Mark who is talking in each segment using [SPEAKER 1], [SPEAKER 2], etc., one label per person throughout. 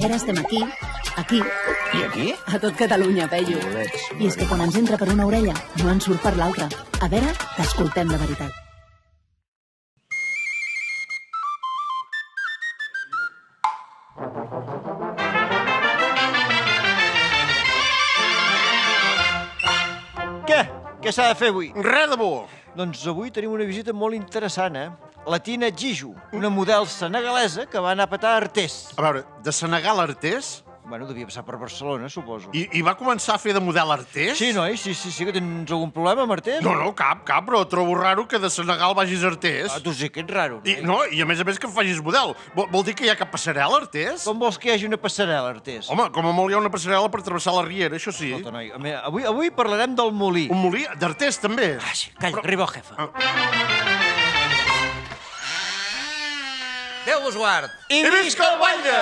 [SPEAKER 1] I ara estem aquí, aquí...
[SPEAKER 2] I aquí?
[SPEAKER 1] A tot Catalunya, Peyu. I és que quan ens entra per una orella, no ens surt per l'altra. A veure, t'escoltem de veritat.
[SPEAKER 3] Què s'ha de fer avui?
[SPEAKER 4] Res de bo.
[SPEAKER 3] Doncs avui tenim una visita molt interessant, La Tina Jiju, una model senegalesa que va anar a petar a Artés.
[SPEAKER 4] A veure, de Senegal a Artés?
[SPEAKER 3] Bueno, devia passar per Barcelona, suposo.
[SPEAKER 4] I va començar a fer de model Artés?
[SPEAKER 3] Sí, noi, sí, que tens algun problema amb Artés?
[SPEAKER 4] No, cap, però trobo raro que de Senegal vagis a Artés.
[SPEAKER 3] Tu sí que ets raro.
[SPEAKER 4] I a més que em facis model. Vol dir que hi ha cap passarel·la a Artés?
[SPEAKER 3] Com vols que hi hagi una passarel·la a Artés?
[SPEAKER 4] Home, com a molt hi ha una passarel·la per travessar la riera, això sí.
[SPEAKER 3] Escolta, noi, avui parlarem del molí.
[SPEAKER 4] Un molí d'Artés, també?
[SPEAKER 3] Ah, sí, calla, arriba el jefe.
[SPEAKER 5] Déu vos guard!
[SPEAKER 3] I visca el Batlle!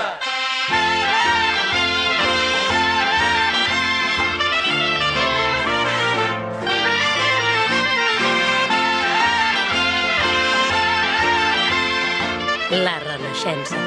[SPEAKER 6] La Renaixença.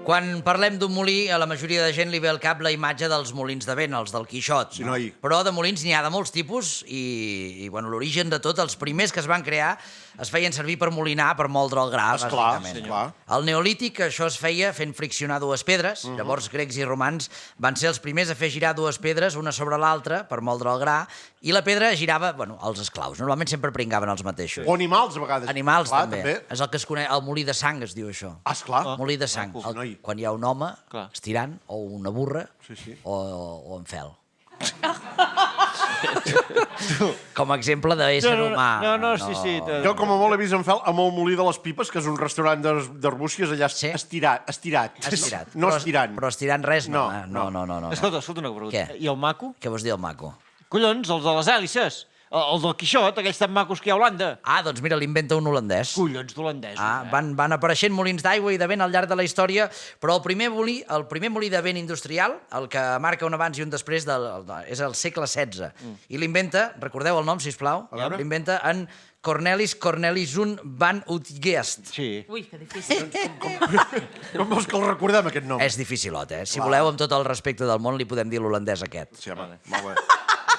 [SPEAKER 5] Quan parlem d'un molí, a la majoria de gent li ve al cap la imatge dels molins de vent, els del Quixot.
[SPEAKER 4] Sí, noi.
[SPEAKER 5] Però de molins n'hi ha de molts tipus i l'origen de tot, els primers que es van crear, es feien servir per molinar, per moldre el gra, bàsicament.
[SPEAKER 4] Esclar.
[SPEAKER 5] Al Neolític això es feia fent friccionar dues pedres. Llavors grecs i romans van ser els primers a fer girar dues pedres, una sobre l'altra, per moldre el gra, i la pedra girava, els esclaus. Normalment sempre pringaven els mateixos.
[SPEAKER 4] O animals, a vegades.
[SPEAKER 5] Animals, també. És el que es coneix, el molí de sang es diu això.
[SPEAKER 4] Ah, esclar.
[SPEAKER 5] Molí de sang. Quan hi ha un home estirant, o una burra, o en fel. Com a exemple d'ésser humà.
[SPEAKER 3] Sí.
[SPEAKER 4] Jo, com a molt, he vist en fel amb el molí de les Pipes, que és un restaurant d'arbúcies allà estirat. No estirant.
[SPEAKER 5] Però estirant res, no.
[SPEAKER 3] Escolta una pregunta.
[SPEAKER 5] Què?
[SPEAKER 3] I el maco?
[SPEAKER 5] Què vols dir, el maco?
[SPEAKER 3] Collons, els de les hèlices. El del Quixot, aquells tan macos que hi ha a Holanda.
[SPEAKER 5] Ah, doncs mira, l'inventa un holandès.
[SPEAKER 3] Collons d'holandesos.
[SPEAKER 5] Van apareixent molins d'aigua i de vent al llarg de la història, però el primer molí de vent industrial, el que marca un abans i un després, és el segle XVI. I l'inventa, recordeu el nom, sisplau? L'inventa en Cornelis Corneliszoon van Uitgeest.
[SPEAKER 3] Sí.
[SPEAKER 6] Ui, que difícil.
[SPEAKER 4] Com vols que el recordem, aquest nom?
[SPEAKER 5] És dificilot, Si voleu, amb tot el respecte del món, li podem dir l'holandès aquest.
[SPEAKER 4] Sí, home, molt bé.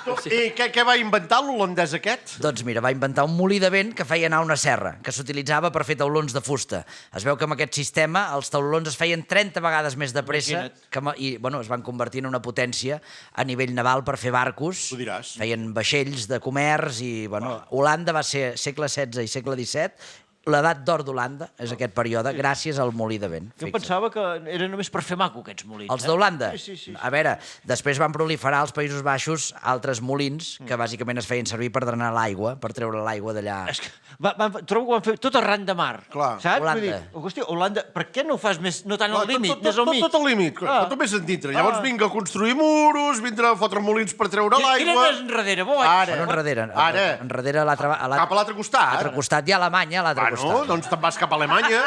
[SPEAKER 4] I què va inventar l'holandès aquest?
[SPEAKER 5] Doncs mira, va inventar un molí de vent que feia anar una serra, que s'utilitzava per fer taulons de fusta. Es veu que amb aquest sistema els taulons es feien 30 vegades més de pressa i es van convertir en una potència a nivell naval per fer barcos.
[SPEAKER 4] Ho diràs.
[SPEAKER 5] Feien vaixells de comerç i, Holanda va ser segle XVI i segle XVII. L'edat d'or d'Holanda és aquest període gràcies al molí de vent.
[SPEAKER 3] Jo pensava que era només per fer maco, aquests molins.
[SPEAKER 5] Els d'Holanda?
[SPEAKER 3] Sí.
[SPEAKER 5] A veure, després van proliferar als Països Baixos altres molins que bàsicament es feien servir per drenar l'aigua, per treure l'aigua d'allà.
[SPEAKER 3] Trobo que ho van fer tot arran de mar.
[SPEAKER 4] Clar.
[SPEAKER 3] Saps?
[SPEAKER 5] Holanda.
[SPEAKER 3] Hòstia, Holanda, per què no ho fas més, no tant al límit, més al mig?
[SPEAKER 4] Tot al límit, tot més dintre. Llavors vinga a construir muros, vindre a fotre molins per treure l'aigua...
[SPEAKER 3] I anem més enrere, boig.
[SPEAKER 5] Enrere, cap
[SPEAKER 4] a l'altre costat.
[SPEAKER 5] A l'altre costat hi ha Alemanya, a l'altre costat.
[SPEAKER 4] Bueno, doncs te'n vas cap a Alemanya.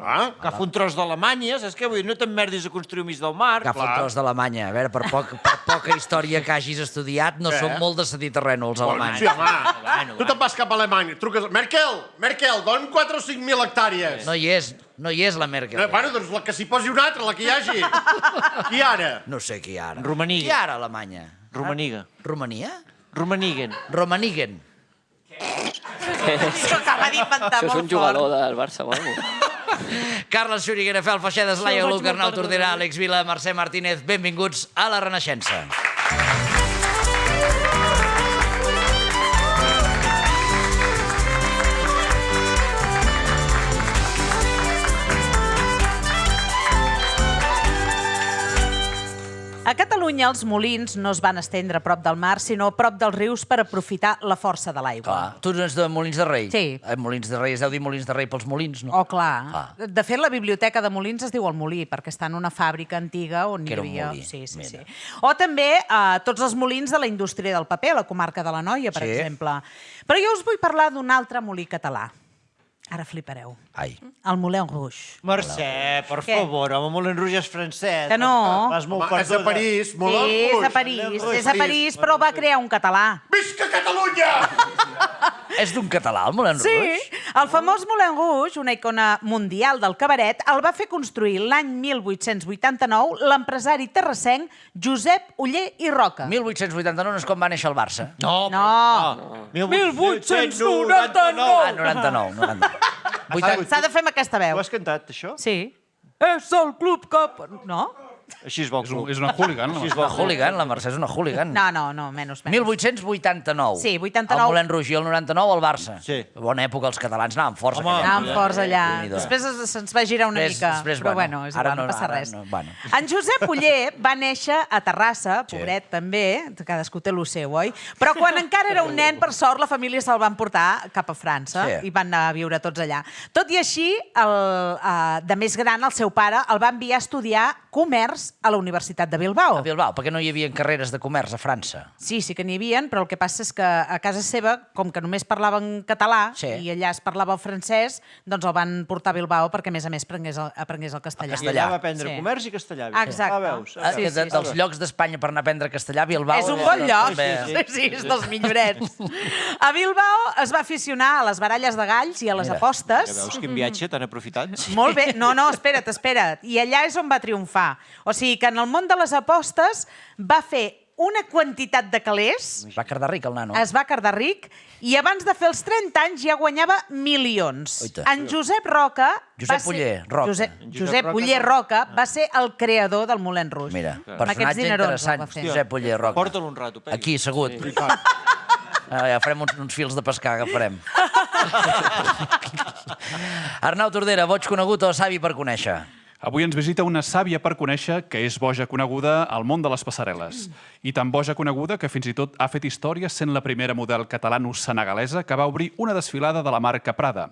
[SPEAKER 3] Agafa un tros d'Alemanya, saps què? Vull dir, no t'emmerdis a construir mig del mar.
[SPEAKER 5] Agafa un tros d'Alemanya. A veure, per poca història que hagis estudiat, no són molt de cedir terreno, els alemanys.
[SPEAKER 4] Sí, home. Tu te'n vas cap a Alemanya, truques... Merkel, don 4 o 5 mil hectàrees.
[SPEAKER 5] No hi és la Merkel.
[SPEAKER 4] Bueno, doncs la que s'hi posi una altra, la que hi hagi. Qui ara?
[SPEAKER 5] No sé qui ara.
[SPEAKER 3] Romaniga.
[SPEAKER 5] Qui ara, Alemanya?
[SPEAKER 3] Romaniga.
[SPEAKER 5] Romania?
[SPEAKER 3] Romanigen.
[SPEAKER 6] S'acaba d'inventar molt fort.
[SPEAKER 7] Això és un jugador del Barça o alguna cosa.
[SPEAKER 5] Carles Xuriguera, Fel Feixedes, Laia Luc, Arnau Tordera, Àlex Vila, Mercè Martínez, benvinguts a La Renaixença.
[SPEAKER 6] A Catalunya els molins no es van estendre a prop del mar, sinó a prop dels rius per aprofitar la força de l'aigua.
[SPEAKER 5] Clar. Tu ets de Molins de Rei?
[SPEAKER 6] Sí.
[SPEAKER 5] Molins de Rei, es deu dir Molins de Rei pels molins, no?
[SPEAKER 6] Oh, clar. De fet, la biblioteca de Molins es diu el Molí, perquè està en una fàbrica antiga on hi havia...
[SPEAKER 5] Que era un molí.
[SPEAKER 6] Sí. O també tots els molins de la indústria del paper, a la comarca de l'Anoia, per exemple. Però jo us vull parlar d'un altre molí català. Ara flipareu.
[SPEAKER 5] Ai.
[SPEAKER 6] El Moulin Rouge.
[SPEAKER 3] Mercè, per favor, home, Moulin Rouge és francès.
[SPEAKER 6] Que no.
[SPEAKER 3] Vas molt
[SPEAKER 4] Home, és a París.
[SPEAKER 6] Sí, és a París, però va crear un català.
[SPEAKER 4] Visca Catalunya!
[SPEAKER 5] És d'un català, el Moulin Rouge?
[SPEAKER 6] Sí, El famós Moulin Rouge, una icona mundial del cabaret, el va fer construir l'any 1889 l'empresari terrassenc Josep Oller i Roca.
[SPEAKER 5] 1889 no és quan va néixer el Barça.
[SPEAKER 3] No.
[SPEAKER 6] 1899.
[SPEAKER 5] Ah, 99.
[SPEAKER 6] S'ha de fer amb aquesta veu.
[SPEAKER 3] Ho has cantat, això?
[SPEAKER 6] Sí. És el club que... No?
[SPEAKER 3] Així es vol club.
[SPEAKER 2] És una hooligan.
[SPEAKER 3] Així es
[SPEAKER 5] Una
[SPEAKER 3] vol club.
[SPEAKER 5] hooligan, la Mercè és una hooligan.
[SPEAKER 6] No, menys.
[SPEAKER 5] 1889.
[SPEAKER 6] Sí, 89.
[SPEAKER 5] El Moulin Rouge i el 99 al Barça.
[SPEAKER 3] Sí.
[SPEAKER 5] Bona època, els catalans anaven força.
[SPEAKER 3] Home,
[SPEAKER 5] aquella
[SPEAKER 6] Anàvem
[SPEAKER 5] època.
[SPEAKER 6] forts allà.
[SPEAKER 5] Déu-n'hi-do.
[SPEAKER 6] Després se'ns va girar una mica. Però bueno, és igual, no passa res. En Josep Oller va néixer a Terrassa, pobret també, cadascú té lo seu, oi? Però quan encara era un nen, per sort, la família se'l van portar cap a França i van anar a viure tots allà. Tot i així, de més gran, el seu pare el va enviar a estudiar comerç a la Universitat de Bilbao.
[SPEAKER 5] A Bilbao, perquè no hi havia carreres de comerç a França.
[SPEAKER 6] Sí que n'hi havia, però el que passa és que a casa seva, com que només parlaven català i allà es parlava el francès, doncs el van portar a Bilbao perquè, a més, aprengués el castellà.
[SPEAKER 3] I allà va aprendre comerç i castellà.
[SPEAKER 6] Exacte.
[SPEAKER 3] Veus?
[SPEAKER 5] Dels llocs d'Espanya per anar a aprendre castellà, Bilbao...
[SPEAKER 6] És un bon lloc. Sí, és dels millorets. A Bilbao es va aficionar a les baralles de galls i a les apostes.
[SPEAKER 3] Ja veus quin viatge tan aprofitat.
[SPEAKER 6] Molt bé. No, espera't. I allà és on va triomfar. O sigui que en el món de les apostes va fer una quantitat de calés.
[SPEAKER 5] Es va quedar ric, el nano.
[SPEAKER 6] Es va quedar ric i abans de fer els 30 anys ja guanyava milions.
[SPEAKER 5] Oita.
[SPEAKER 6] En Josep Roca...
[SPEAKER 5] Josep Oller Roca.
[SPEAKER 6] Josep Oller Roca va ser el creador del Moulin Rouge.
[SPEAKER 5] Mira,
[SPEAKER 6] Amb aquests
[SPEAKER 5] personatge
[SPEAKER 6] dinerons el
[SPEAKER 5] interessant,
[SPEAKER 6] va fer.
[SPEAKER 5] Josep Oller Roca.
[SPEAKER 3] Porta-lo un rato, Peri.
[SPEAKER 5] Aquí, assegut. Ja farem uns fils de pescar, agafarem. Arnau Tordera, boig conegut o savi per conèixer?
[SPEAKER 2] Avui ens visita una sàvia per conèixer que és boja coneguda al món de les passarel·les. I tan boja coneguda que fins i tot ha fet història sent la primera model catalano-senegalesa que va obrir una desfilada de la marca Prada.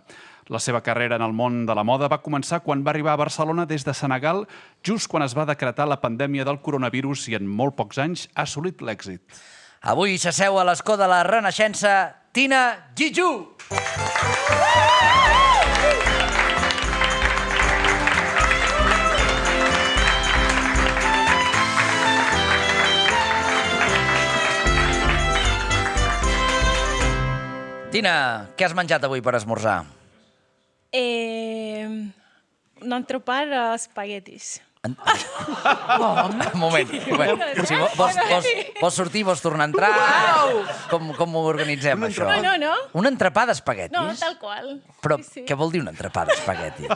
[SPEAKER 2] La seva carrera en el món de la moda va començar quan va arribar a Barcelona des de Senegal, just quan es va decretar la pandèmia del coronavirus i en molt pocs anys ha assolit l'èxit.
[SPEAKER 5] Avui s'asseu a l'escó de la Renaixença, Tina Giju! Tina, què has menjat avui per esmorzar?
[SPEAKER 8] Un entrepà d'espaguetis.
[SPEAKER 5] Un moment. Si vols sortir, vols tornar a entrar? Com ho organitzem, això?
[SPEAKER 8] No.
[SPEAKER 5] Un entrepà d'espaguetis?
[SPEAKER 8] No, tal qual.
[SPEAKER 5] Però
[SPEAKER 8] Sí.
[SPEAKER 5] què vol dir un entrepà d'espaguetis?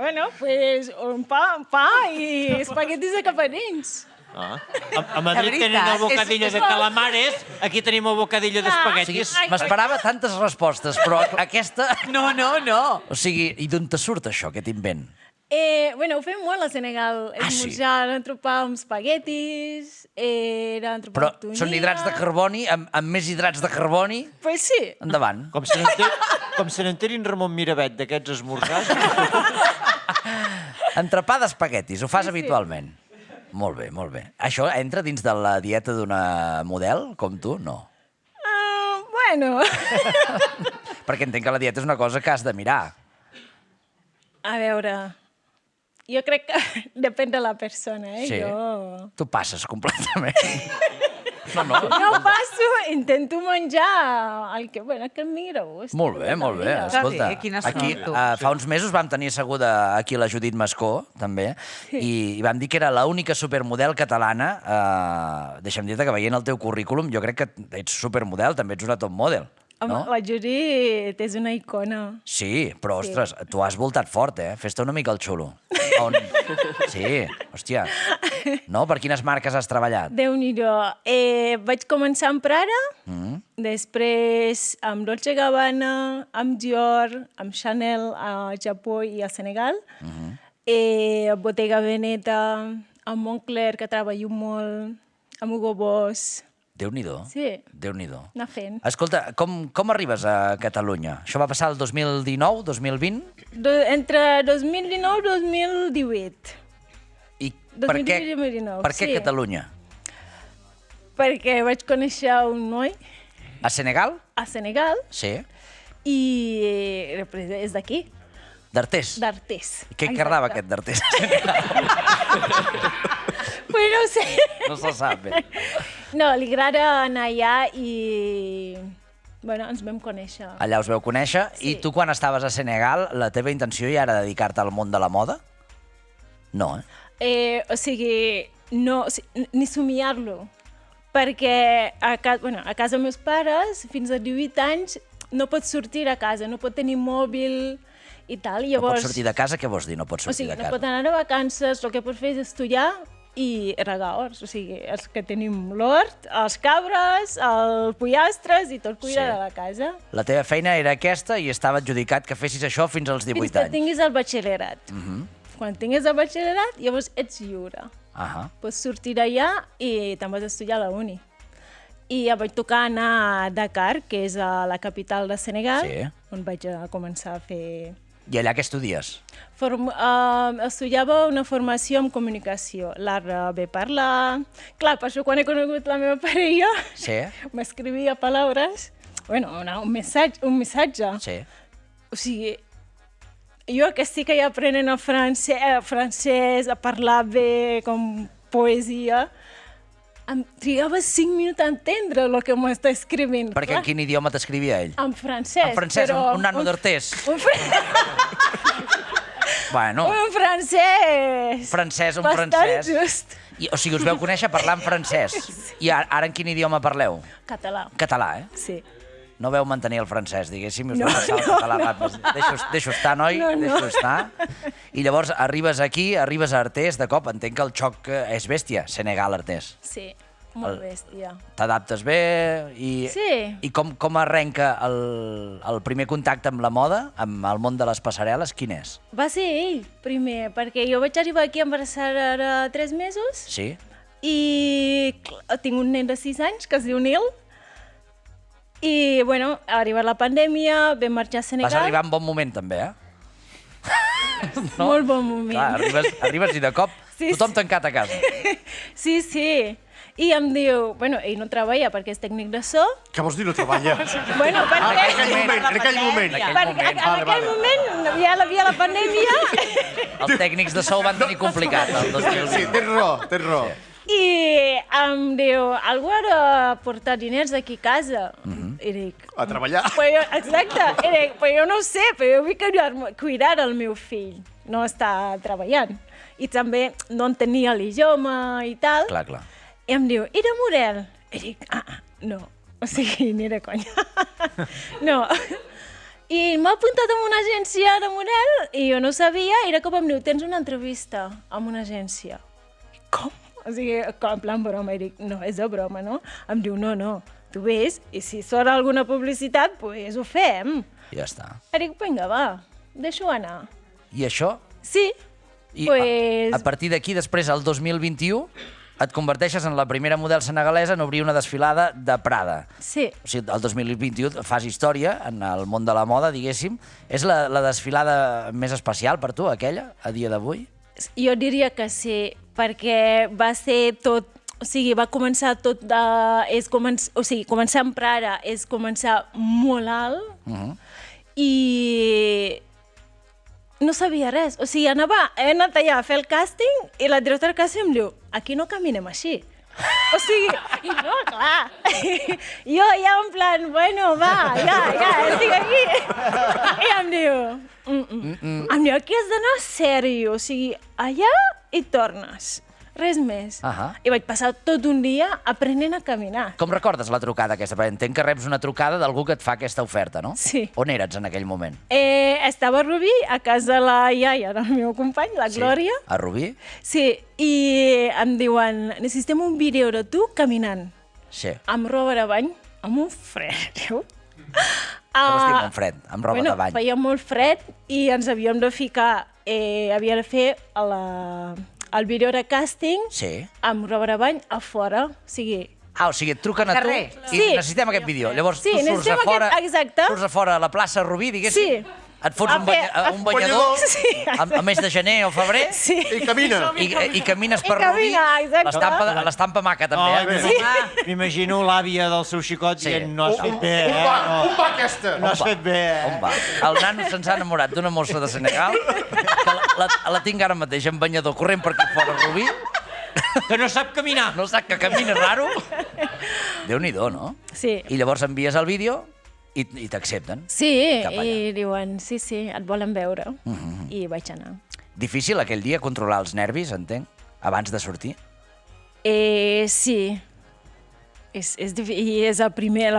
[SPEAKER 8] Bueno, pues un pa i espaguetis de caparins.
[SPEAKER 3] A Madrid tenen el bocadillo de calamares, aquí tenim el bocadillo d'espaguetis.
[SPEAKER 5] M'esperava tantes respostes, però aquesta...
[SPEAKER 6] No.
[SPEAKER 5] O sigui, i d'on te surt això, aquest invent?
[SPEAKER 8] Bueno, ho fem molt a Senegal.
[SPEAKER 5] Sí?
[SPEAKER 8] Esmorzar l'entrepà amb espaguetis, l'entrepà
[SPEAKER 5] Però
[SPEAKER 8] amb tonia...
[SPEAKER 5] són hidrats de carboni, amb més hidrats de carboni?
[SPEAKER 8] Pues sí.
[SPEAKER 5] Endavant.
[SPEAKER 3] Com se n'enterin Ramon Miravet d'aquests esmorzars.
[SPEAKER 5] Entrepà d'espaguetis, ho fas habitualment? Molt bé, molt bé. Això entra dins de la dieta d'una model, com tu? No.
[SPEAKER 8] Bueno.
[SPEAKER 5] Perquè entenc que la dieta és una cosa que has de mirar.
[SPEAKER 8] A veure, jo crec que depèn de la persona,
[SPEAKER 5] Sí.
[SPEAKER 8] Jo...
[SPEAKER 5] Tu passes completament.
[SPEAKER 8] No passo, intento menjar el que em mira gust.
[SPEAKER 5] Molt bé, molt bé. Escolta, aquí fa uns mesos vam tenir asseguda aquí la Judit Mascó, també, i vam dir que era l'única supermodel catalana. Deixa'm dir-te que veient el teu currículum, jo crec que ets supermodel, també ets una top model.
[SPEAKER 8] Home,
[SPEAKER 5] no?
[SPEAKER 8] la Judit és una icona.
[SPEAKER 5] Sí, però, ostres, tu has voltat fort, eh? Fes-te una mica el xulo. Sí, hòstia. No? Per quines marques has treballat?
[SPEAKER 8] Déu-n'hi-do. Vaig començar amb Prada, després amb Dolce & Gabbana, amb Dior, amb Chanel a Japó i a Senegal, Bottega Veneta, amb Moncler, que treballo molt, amb Hugo Boss.
[SPEAKER 5] Déu-n'hi-do.
[SPEAKER 8] Sí.
[SPEAKER 5] Déu-n'hi-do.
[SPEAKER 8] Anar fent.
[SPEAKER 5] Escolta, com arribes a Catalunya? Això va passar el 2019, 2020?
[SPEAKER 8] Entre 2019 i 2018.
[SPEAKER 5] I per què
[SPEAKER 8] 2019,
[SPEAKER 5] per què
[SPEAKER 8] sí.
[SPEAKER 5] Catalunya?
[SPEAKER 8] Perquè vaig conèixer un noi
[SPEAKER 5] A Senegal?
[SPEAKER 8] a Senegal
[SPEAKER 5] Sí.
[SPEAKER 8] i és d'aquí,
[SPEAKER 5] D'Artés?
[SPEAKER 8] d'Artés.
[SPEAKER 5] Què agradava aquest d'Artés?
[SPEAKER 8] Pues no sé.
[SPEAKER 5] No se sap bé.
[SPEAKER 8] No, li agrada anar allà i bueno, ens vam conèixer.
[SPEAKER 5] Allà us veu conèixer. I tu, quan estaves a Senegal, la teva intenció ja era dedicar-te al món de la moda? No,
[SPEAKER 8] O sigui, no, ni somiar-lo. Perquè a casa meus pares, fins als 18 anys, no pots sortir a casa, no pot tenir mòbil i tal.
[SPEAKER 5] No pots sortir de casa? Què vols dir, no pots sortir de casa?
[SPEAKER 8] No pot anar a vacances, el que pots fer és estudiar i regar horts. O sigui, els que tenim l'hort, els cabres, els pollastres i tot cuidar de la casa.
[SPEAKER 5] La teva feina era aquesta i estava adjudicat que fessis això fins als 18 anys.
[SPEAKER 8] Fins que tinguis el batxillerat. Quan tinguis el batxillerat, llavors ets lliure. Pots sortir d'allà i te'n vas estudiar a la uni. I ja vaig tocar anar a Dakar, que és a la capital de Senegal, on vaig començar a fer...
[SPEAKER 5] I allà què estudies?
[SPEAKER 8] Estudiava una formació en comunicació, l'art de bé parlar... Clar, per això quan he conegut la meva parella, m'escrivia paraules, un missatge. O sigui, jo que estic allà aprenent francès, a parlar bé, com poesia, em trigava 5 minuts a entendre el que m'està escrivint.
[SPEAKER 5] Perquè en quin idioma t'escrivia ell?
[SPEAKER 8] En francès.
[SPEAKER 5] En francès, un nano d'artés. Bueno.
[SPEAKER 8] Un francès.
[SPEAKER 5] Francès, un francès.
[SPEAKER 8] Bastant just.
[SPEAKER 5] O sigui, us veu conèixer parlant francès. I ara en quin idioma parleu?
[SPEAKER 8] Català.
[SPEAKER 5] Català, eh?
[SPEAKER 8] Sí.
[SPEAKER 5] No veu mantenir el francès, diguéssim, i us veu passar el català ràpid. Deixo estar, noi, deixo estar. I llavors arribes aquí, arribes a Artés, de cop, entenc que el xoc és bèstia, Senegal-Artés.
[SPEAKER 8] Sí, molt bèstia.
[SPEAKER 5] T'adaptes bé i com arrenca el primer contacte amb la moda, amb el món de les passarel·les, quin és?
[SPEAKER 8] Va ser ell, primer, perquè jo vaig arribar aquí embarassada ara 3 mesos.
[SPEAKER 5] Sí.
[SPEAKER 8] I tinc un nen de 6 anys que es diu Nil. I, bueno, ha arribat la pandèmia, vam marxar a Senegal.
[SPEAKER 5] Vas arribar en bon moment, també, eh?
[SPEAKER 8] Molt bon moment.
[SPEAKER 5] Clar, arribes i de cop tothom tancat a casa.
[SPEAKER 8] Sí. I em diu... Bueno, ell no treballa perquè és tècnic de so.
[SPEAKER 4] Què vols dir, no treballa?
[SPEAKER 8] Bueno, perquè...
[SPEAKER 4] En aquell moment.
[SPEAKER 8] En aquell moment hi havia la pandèmia.
[SPEAKER 5] Els tècnics de so ho van tenir complicat, el 2020.
[SPEAKER 4] Sí, tens raó.
[SPEAKER 8] I em diu, algú ha de portar diners d'aquí a casa. I dic...
[SPEAKER 4] A treballar.
[SPEAKER 8] Exacte. I dic, però jo no ho sé, però jo vull cuidar el meu fill. No està treballant. I també no entenia l'idioma i tal.
[SPEAKER 5] Clar.
[SPEAKER 8] I em diu, i de model? I dic, no. O sigui, ni de conya. No. I m'ha apuntat a una agència de model i jo no sabia, i de cop em diu, tens una entrevista amb una agència. Com? O sigui, en plan broma, i dic, no, és de broma, no? Em diu, no, tu ves, i si surt alguna publicitat, doncs ho fem.
[SPEAKER 5] Ja està.
[SPEAKER 8] I dic, vinga, va, deixo anar.
[SPEAKER 5] I això?
[SPEAKER 8] Sí.
[SPEAKER 5] I a partir d'aquí, després, el 2021, et converteixes en la primera model senegalesa en obrir una desfilada de Prada.
[SPEAKER 8] Sí.
[SPEAKER 5] O sigui, el 2021 fas història en el món de la moda, diguéssim. És la desfilada més especial per tu, aquella, a dia d'avui?
[SPEAKER 8] Jo diria que sí, perquè va ser tot... O sigui, va començar tot de... O sigui, començar amb Prada és començar molt alt i no sabia res. O sigui, he anat allà a fer el càsting i la directora del càsting em diu, aquí no caminem així. O sigui, i no, clar. Jo ja en plan, bueno, va, ja, estic aquí. I em diu, aquí has d'anar sèrio, o sigui, allà i tornes. Res més. I vaig passar tot un dia aprenent a caminar.
[SPEAKER 5] Com recordes la trucada aquesta? Perquè entenc que reps una trucada d'algú que et fa aquesta oferta, no?
[SPEAKER 8] Sí.
[SPEAKER 5] On eres en aquell moment?
[SPEAKER 8] Estava a Rubí, a casa de la iaia del meu company, la Glòria.
[SPEAKER 5] A Rubí?
[SPEAKER 8] Sí, i em diuen, necessitem un vídeo de tu caminant.
[SPEAKER 5] Sí.
[SPEAKER 8] Amb roba de bany, amb un fred, tio.
[SPEAKER 5] Què vols dir amb un fred? Amb roba de bany?
[SPEAKER 8] Feia molt fred i ens havíem de ficar, havia de fer el vídeo de càsting amb roba de bany a fora, o sigui...
[SPEAKER 5] O sigui, et truquen a tu i necessitem aquest vídeo. Llavors tu surts a fora a la plaça Rubí, diguéssim, et fots un banyador a mes de gener o febrer
[SPEAKER 4] i camines.
[SPEAKER 5] I camines per Rubí. L'estampa maca, també.
[SPEAKER 3] M'imagino l'àvia del seu xicot dient, no has fet bé,
[SPEAKER 4] On va aquesta?
[SPEAKER 3] No has fet bé.
[SPEAKER 5] On va? El nano se'ns ha enamorat d'una mossa de Senegal, que la tinc ara mateix en banyador, corrent per aquí fora Rubí,
[SPEAKER 3] que no sap caminar.
[SPEAKER 5] No sap que camina raro. Déu-n'hi-do, no?
[SPEAKER 8] Sí.
[SPEAKER 5] I llavors envies el vídeo I t'accepten.
[SPEAKER 8] Sí,
[SPEAKER 5] Cap allà.
[SPEAKER 8] i diuen, sí, et volen veure. I vaig anar.
[SPEAKER 5] Difícil aquell dia controlar els nervis, entenc, abans de sortir?
[SPEAKER 8] Sí. I és la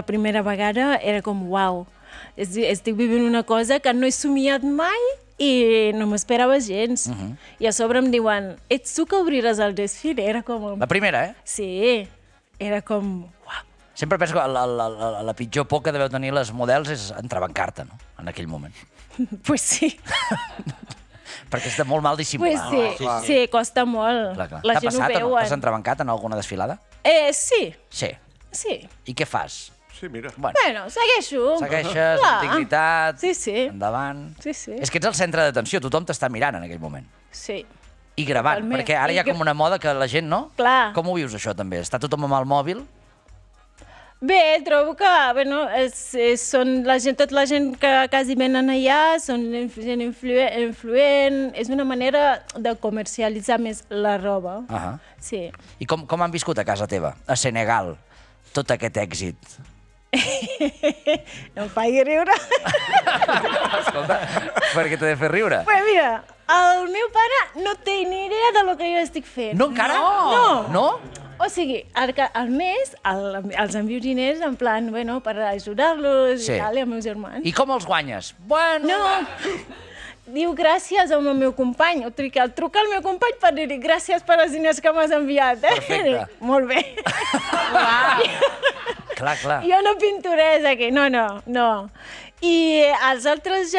[SPEAKER 8] primera vegada, era com, uau, estic vivint una cosa que no he somiat mai i no m'esperava gens. I a sobre em diuen, ets tu que obriràs el desfile? Era com...
[SPEAKER 5] La primera, eh?
[SPEAKER 8] Sí, era com, uau.
[SPEAKER 5] Sempre penso que la pitjor por que deveu tenir les models és entrebancar-te, no?, en aquell moment.
[SPEAKER 8] Pues sí.
[SPEAKER 5] Perquè és de molt mal dissimular.
[SPEAKER 8] Pues sí, costa molt.
[SPEAKER 5] Clar.
[SPEAKER 8] La
[SPEAKER 5] T'ha
[SPEAKER 8] gent ho
[SPEAKER 5] passat?
[SPEAKER 8] veuen.
[SPEAKER 5] T'has entrebancat en alguna desfilada?
[SPEAKER 8] Sí.
[SPEAKER 5] Sí. I què fas?
[SPEAKER 4] Sí, mira.
[SPEAKER 8] Bueno, segueixo.
[SPEAKER 5] Segueixes,
[SPEAKER 8] Clar.
[SPEAKER 5] amb dignitat,
[SPEAKER 8] Sí.
[SPEAKER 5] endavant...
[SPEAKER 8] Sí.
[SPEAKER 5] És que ets el centre d'atenció, tothom t'està mirant en aquell moment.
[SPEAKER 8] Sí.
[SPEAKER 5] I gravant,
[SPEAKER 8] Totalment.
[SPEAKER 5] perquè ara hi ha com una moda que la gent, no?
[SPEAKER 8] Clar.
[SPEAKER 5] Com ho vius, això, també? Està tothom amb el mòbil?
[SPEAKER 8] Bé, trobo que bueno, són tota la gent que quasi venen allà, són gent influent, és una manera de comercialitzar més la roba. Sí.
[SPEAKER 5] I com han viscut a casa teva, a Senegal, tot aquest èxit?
[SPEAKER 8] No em faci riure.
[SPEAKER 5] Escolta, per què t'ha de fer riure?
[SPEAKER 8] Pues mira, el meu pare no té ni idea de lo que jo estic fent.
[SPEAKER 5] No, encara?
[SPEAKER 8] No.
[SPEAKER 5] No?
[SPEAKER 8] O sigui, al mes els envio diners en plan, bueno, per ajudar-los i tal, i als meus germans.
[SPEAKER 5] I com els guanyes? Bueno...
[SPEAKER 8] No, diu gràcies al meu company. O truca al meu company per dir-li gràcies per els diners que m'has enviat.
[SPEAKER 5] Perfecte.
[SPEAKER 8] Molt bé.
[SPEAKER 5] Clar.
[SPEAKER 8] Jo no pintoresa aquí, no. I els altres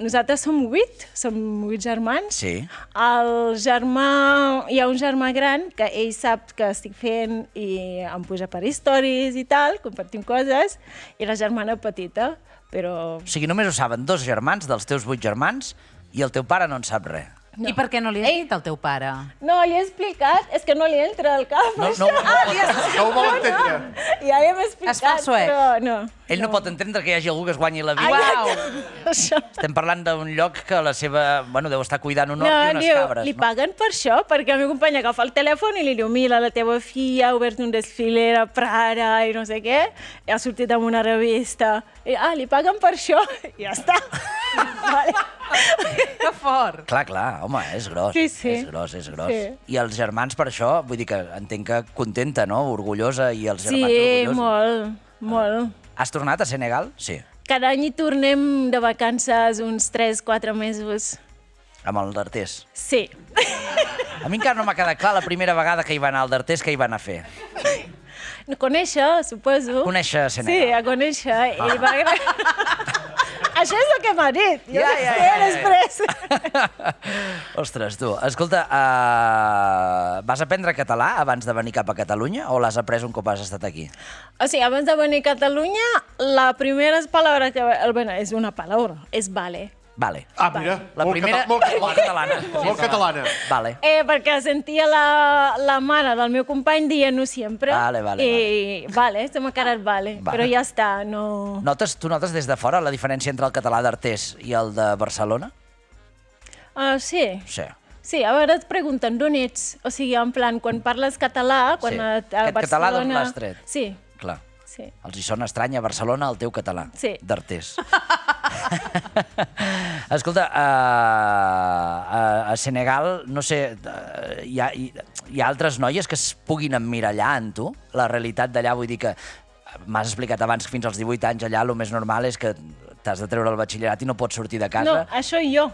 [SPEAKER 8] nosaltres som 8 germans.
[SPEAKER 5] Sí.
[SPEAKER 8] Hi ha un germà gran que ell sap que estic fent i em puja per stories i tal, compartim coses, i la germana petita, però...
[SPEAKER 5] O sigui, només ho saben 2 germans dels teus 8 germans i el teu pare no en sap res.
[SPEAKER 6] I per què no li has dit al teu pare?
[SPEAKER 8] No, li he explicat, és que no li entra al cap.
[SPEAKER 5] No
[SPEAKER 4] ho vol entendre.
[SPEAKER 8] Ja li hem explicat,
[SPEAKER 6] Es fa el suec.
[SPEAKER 8] però no.
[SPEAKER 5] Ell no pot entendre que hi hagi algú que es guanyi la vida.
[SPEAKER 6] Uau!
[SPEAKER 8] Això.
[SPEAKER 5] Estem parlant d'un lloc que la seva... Bueno, deu estar cuidant un hort i unes cabres.
[SPEAKER 8] Li paguen per això, perquè el meu company agafa el telèfon i li diu, mira, la teva filla ha obert un desfile a Prada i no sé què, i ha sortit en una revista. I, li paguen per això, i ja està. Vale.
[SPEAKER 6] Que fort!
[SPEAKER 5] Clar, home, és gros.
[SPEAKER 8] Sí.
[SPEAKER 5] És gros.
[SPEAKER 8] Sí.
[SPEAKER 5] I els germans per això, vull dir que entenc que contenta, no? Orgullosa, i els germans
[SPEAKER 8] Sí,
[SPEAKER 5] orgullosos.
[SPEAKER 8] molt.
[SPEAKER 5] Has tornat a Senegal? Sí.
[SPEAKER 8] Cada any hi tornem de vacances uns 3-4 mesos.
[SPEAKER 5] Amb el d'Artés.
[SPEAKER 8] Sí.
[SPEAKER 5] A mi encara no m'ha quedat clar la primera vegada que hi va anar al d'Artés, què hi van a fer.
[SPEAKER 8] Conèixer, suposo.
[SPEAKER 5] Conèixer Senegal.
[SPEAKER 8] Sí, a conèixer. Ell va... Això és el que m'ha dit. Jo sé després.
[SPEAKER 5] Ostres, tu. Escolta, vas aprendre català abans de venir cap a Catalunya o l'has après un cop has estat aquí?
[SPEAKER 8] O sigui, abans de venir a Catalunya, la primera paraula que... Bueno, és una paraula, és vale.
[SPEAKER 5] Vale.
[SPEAKER 4] Mira,
[SPEAKER 5] La primera,
[SPEAKER 4] molt
[SPEAKER 5] catalana.
[SPEAKER 4] Molt catalana.
[SPEAKER 5] Vale.
[SPEAKER 8] Perquè sentia la mare del meu company dient-ho sempre.
[SPEAKER 5] Vale.
[SPEAKER 8] I vale, se m'ha quedat vale. Però ja està, no...
[SPEAKER 5] Tu notes des de fora la diferència entre el català d'Artés i el de Barcelona?
[SPEAKER 8] Sí.
[SPEAKER 5] Sí.
[SPEAKER 8] Sí, a vegades et pregunten d'on ets. O sigui, en plan, quan parles català, quan a
[SPEAKER 5] Aquest
[SPEAKER 8] Barcelona...
[SPEAKER 5] català d'on l'has tret?
[SPEAKER 8] Sí.
[SPEAKER 5] Clar.
[SPEAKER 8] Sí.
[SPEAKER 5] Els hi sona estrany a Barcelona el teu català.
[SPEAKER 8] Sí.
[SPEAKER 5] D'Artés. Escolta, a Senegal, no sé, hi ha altres noies que es puguin emmirallar en tu? La realitat d'allà, vull dir que m'has explicat abans que fins als 18 anys allà el més normal és que t'has de treure el batxillerat i no pots sortir de casa.
[SPEAKER 8] No, això jo.